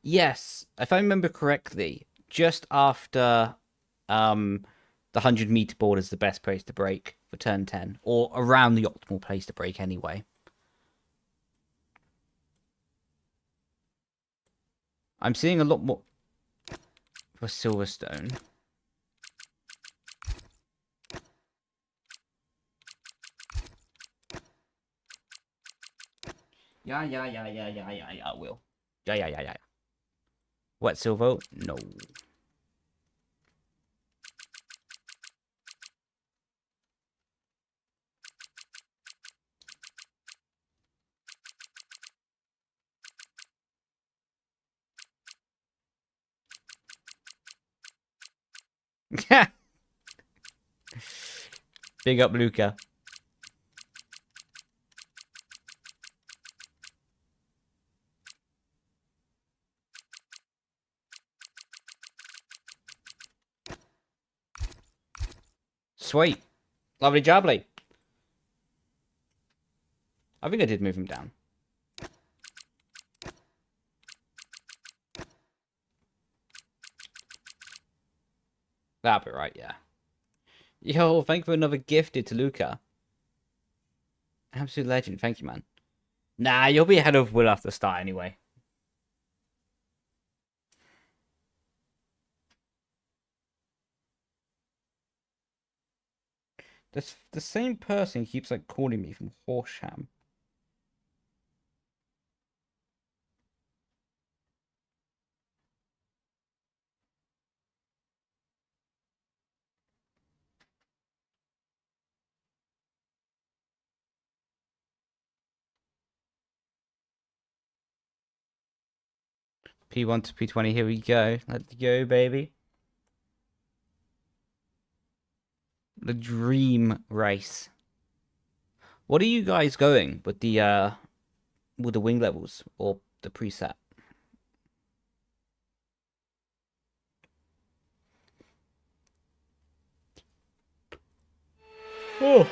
Yes, if I remember correctly, just after the 100-meter board is the best place to brake for turn 10, or around the optimal place to brake anyway. I'm seeing a lot more for Silverstone. Yeah, Will. Yeah. Wet silver? No. Big up, Luca. Sweet. Lovely jubbly. I think I did move him down. That'll be right, yeah. Yo, thank you for another gifted to Luca. Absolute legend. Thank you, man. Nah, you'll be ahead of Will after the start anyway. The same person keeps like calling me from Horsham. P1 to P20, here we go. Let's go, baby. The dream race. What are you guys going with the wing levels or the preset? Oh.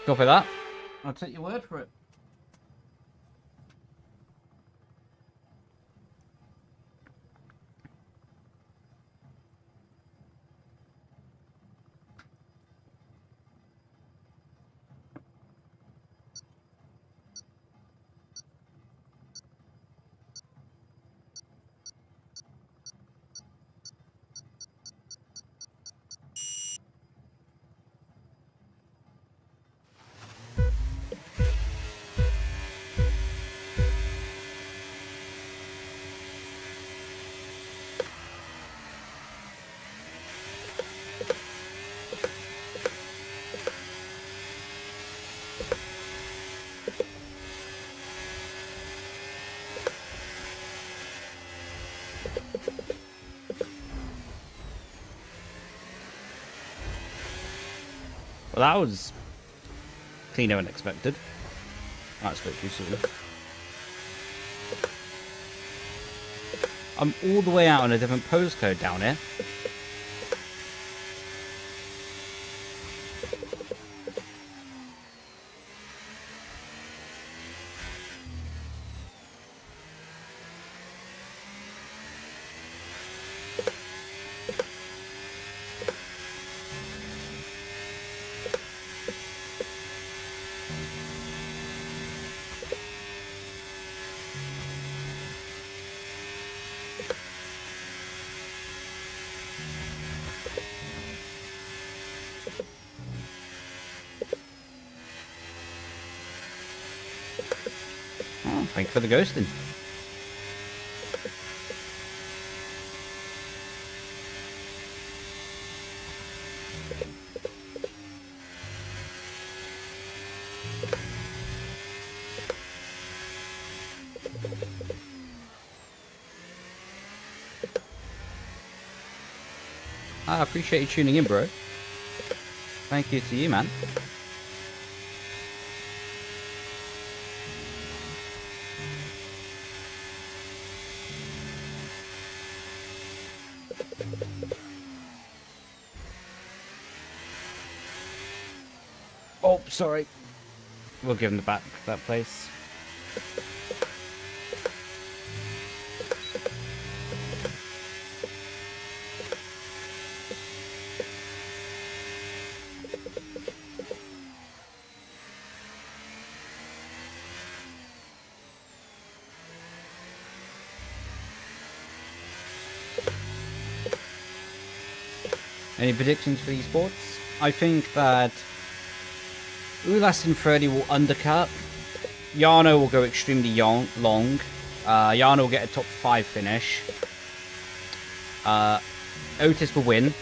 Go for that. I'll take your word for it. Well, that was cleaner than expected. That's a bit too soon. I'm all the way out on a different postcode down here. Thank you for the ghosting. I appreciate you tuning in, bro. Thank you to you, man. sorry. We'll give him the back that place. Any predictions for Esports? I think that Ulas and Freddy will undercut. Yano will go extremely long. Yano will get a top 5 finish. Otis will win.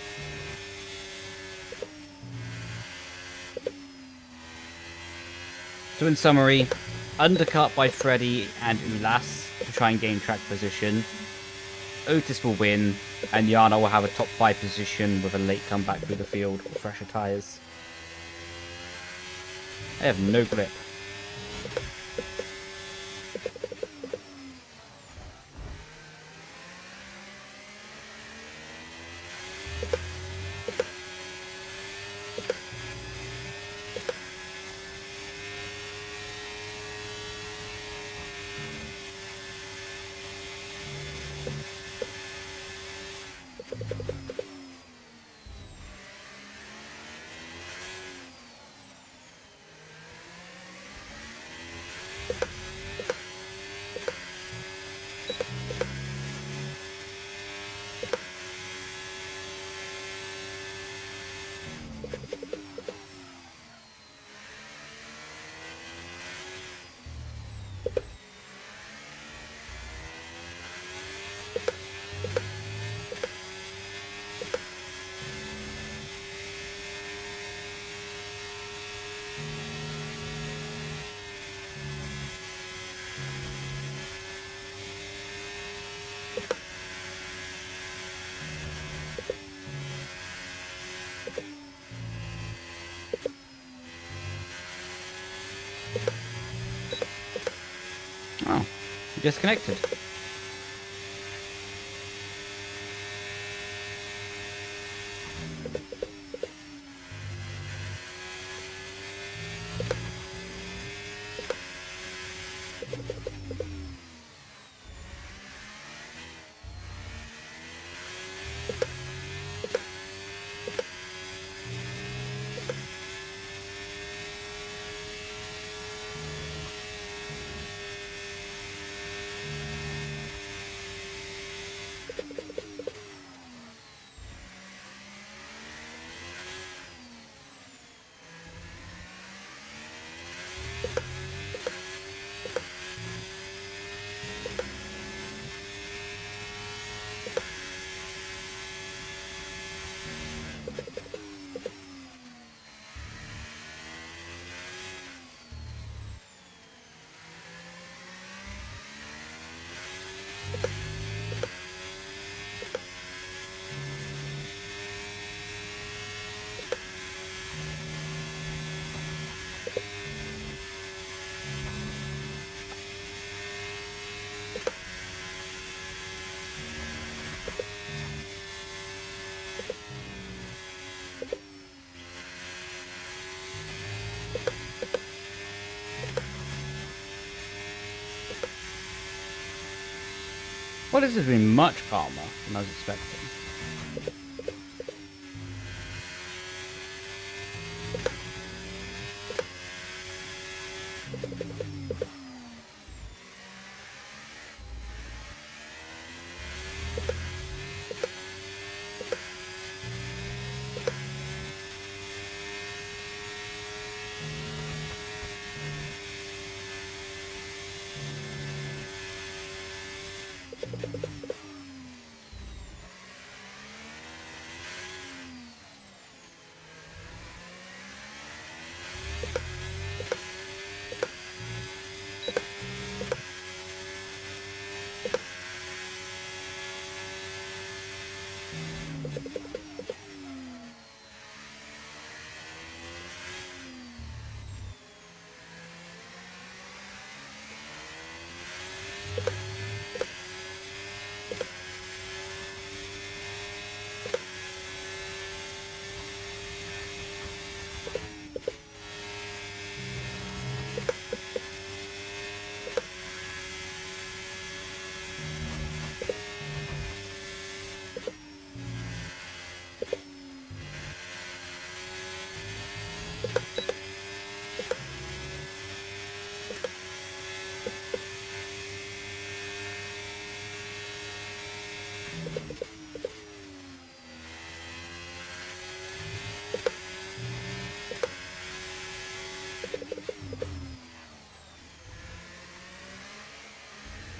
So in summary, undercut by Freddy and Ulas to try and gain track position. Otis will win, and Yana will have a top 5 position with a late comeback through the field or fresher tyres. I have no grip. Oh, disconnected. Well, this has been much calmer than I was expecting.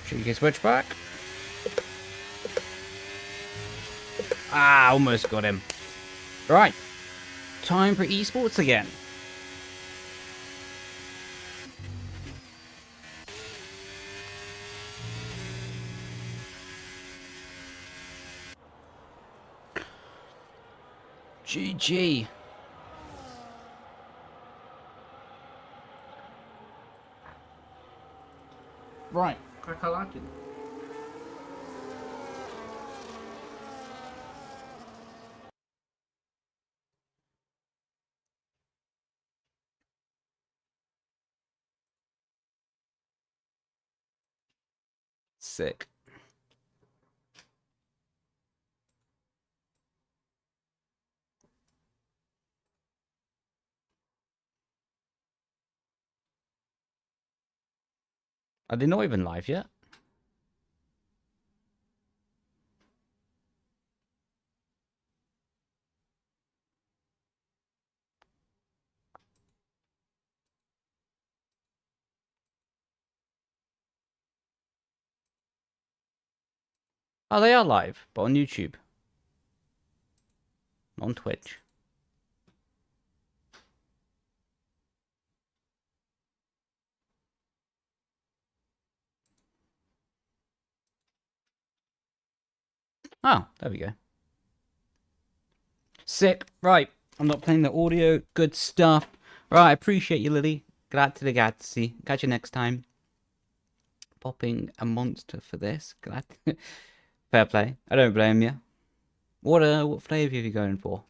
Cheeky switchback. Ah, almost got him. Right. Time for esports again. GG. Right. Crack a lacking. Sick. Are they not even live yet? Oh, they are live, but on YouTube. Not on Twitch. Oh, there we go. Sick. Right. I'm not playing the audio. Good stuff. Right. I appreciate you, Lily. Grazie ragazzi. Catch you next time. Popping a monster for this. Glad. Fair play. I don't blame you. What flavor are you going for?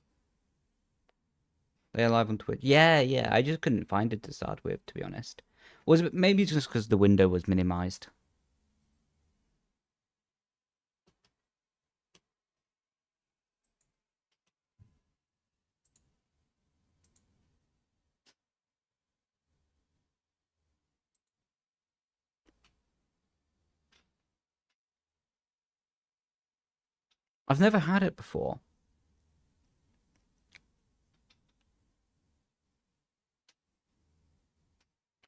They're live on Twitch. Yeah. I just couldn't find it to start with, to be honest. Was it maybe just because the window was minimized? I've never had it before.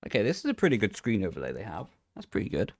Okay, this is a pretty good screen overlay they have. That's pretty good.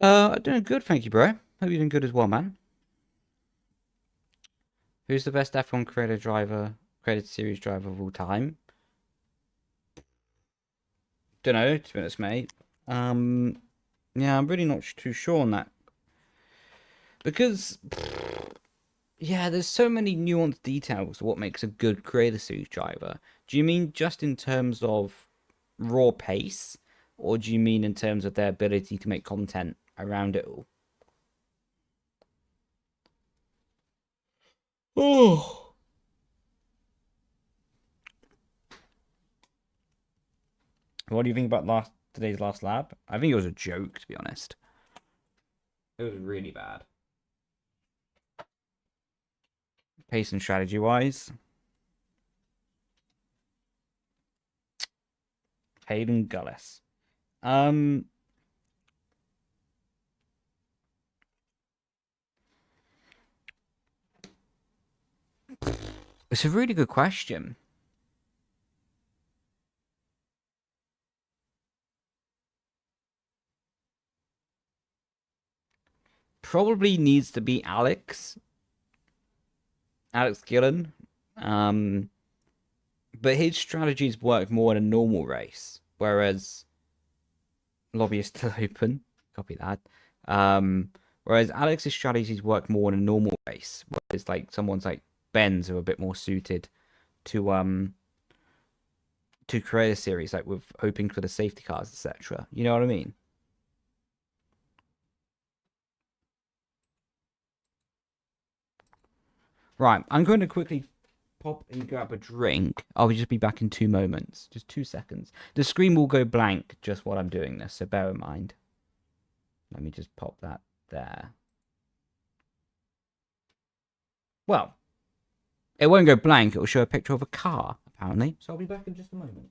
I'm doing good, thank you, bro. Hope you're doing good as well, man. Who's the best F1 created series driver of all time? Don't know, to be honest, mate. Yeah, I'm really not too sure on that. Because, yeah, there's so many nuanced details to what makes a good creator series driver. Do you mean just in terms of raw pace? Or do you mean in terms of their ability to make content around it all? Oh. What do you think about today's last lap? I think it was a joke, to be honest. It was really bad. Pace and strategy wise. Caden Gullis. It's a really good question. Probably needs to be Alex Gillen. But his strategies work more in a normal race, whereas lobby is still open. Copy that. Whereas Alex's strategies work more in a normal race, whereas like someone's like Ben's are a bit more suited to create a series, like with hoping for the safety cars, etc. You know what I mean? Right, I'm going to quickly pop and grab a drink. I'll just be back in 2 moments. Just 2 seconds. The screen will go blank just while I'm doing this, so bear in mind. Let me just pop that there. Well, it won't go blank. It will show a picture of a car, apparently. So I'll be back in just a moment.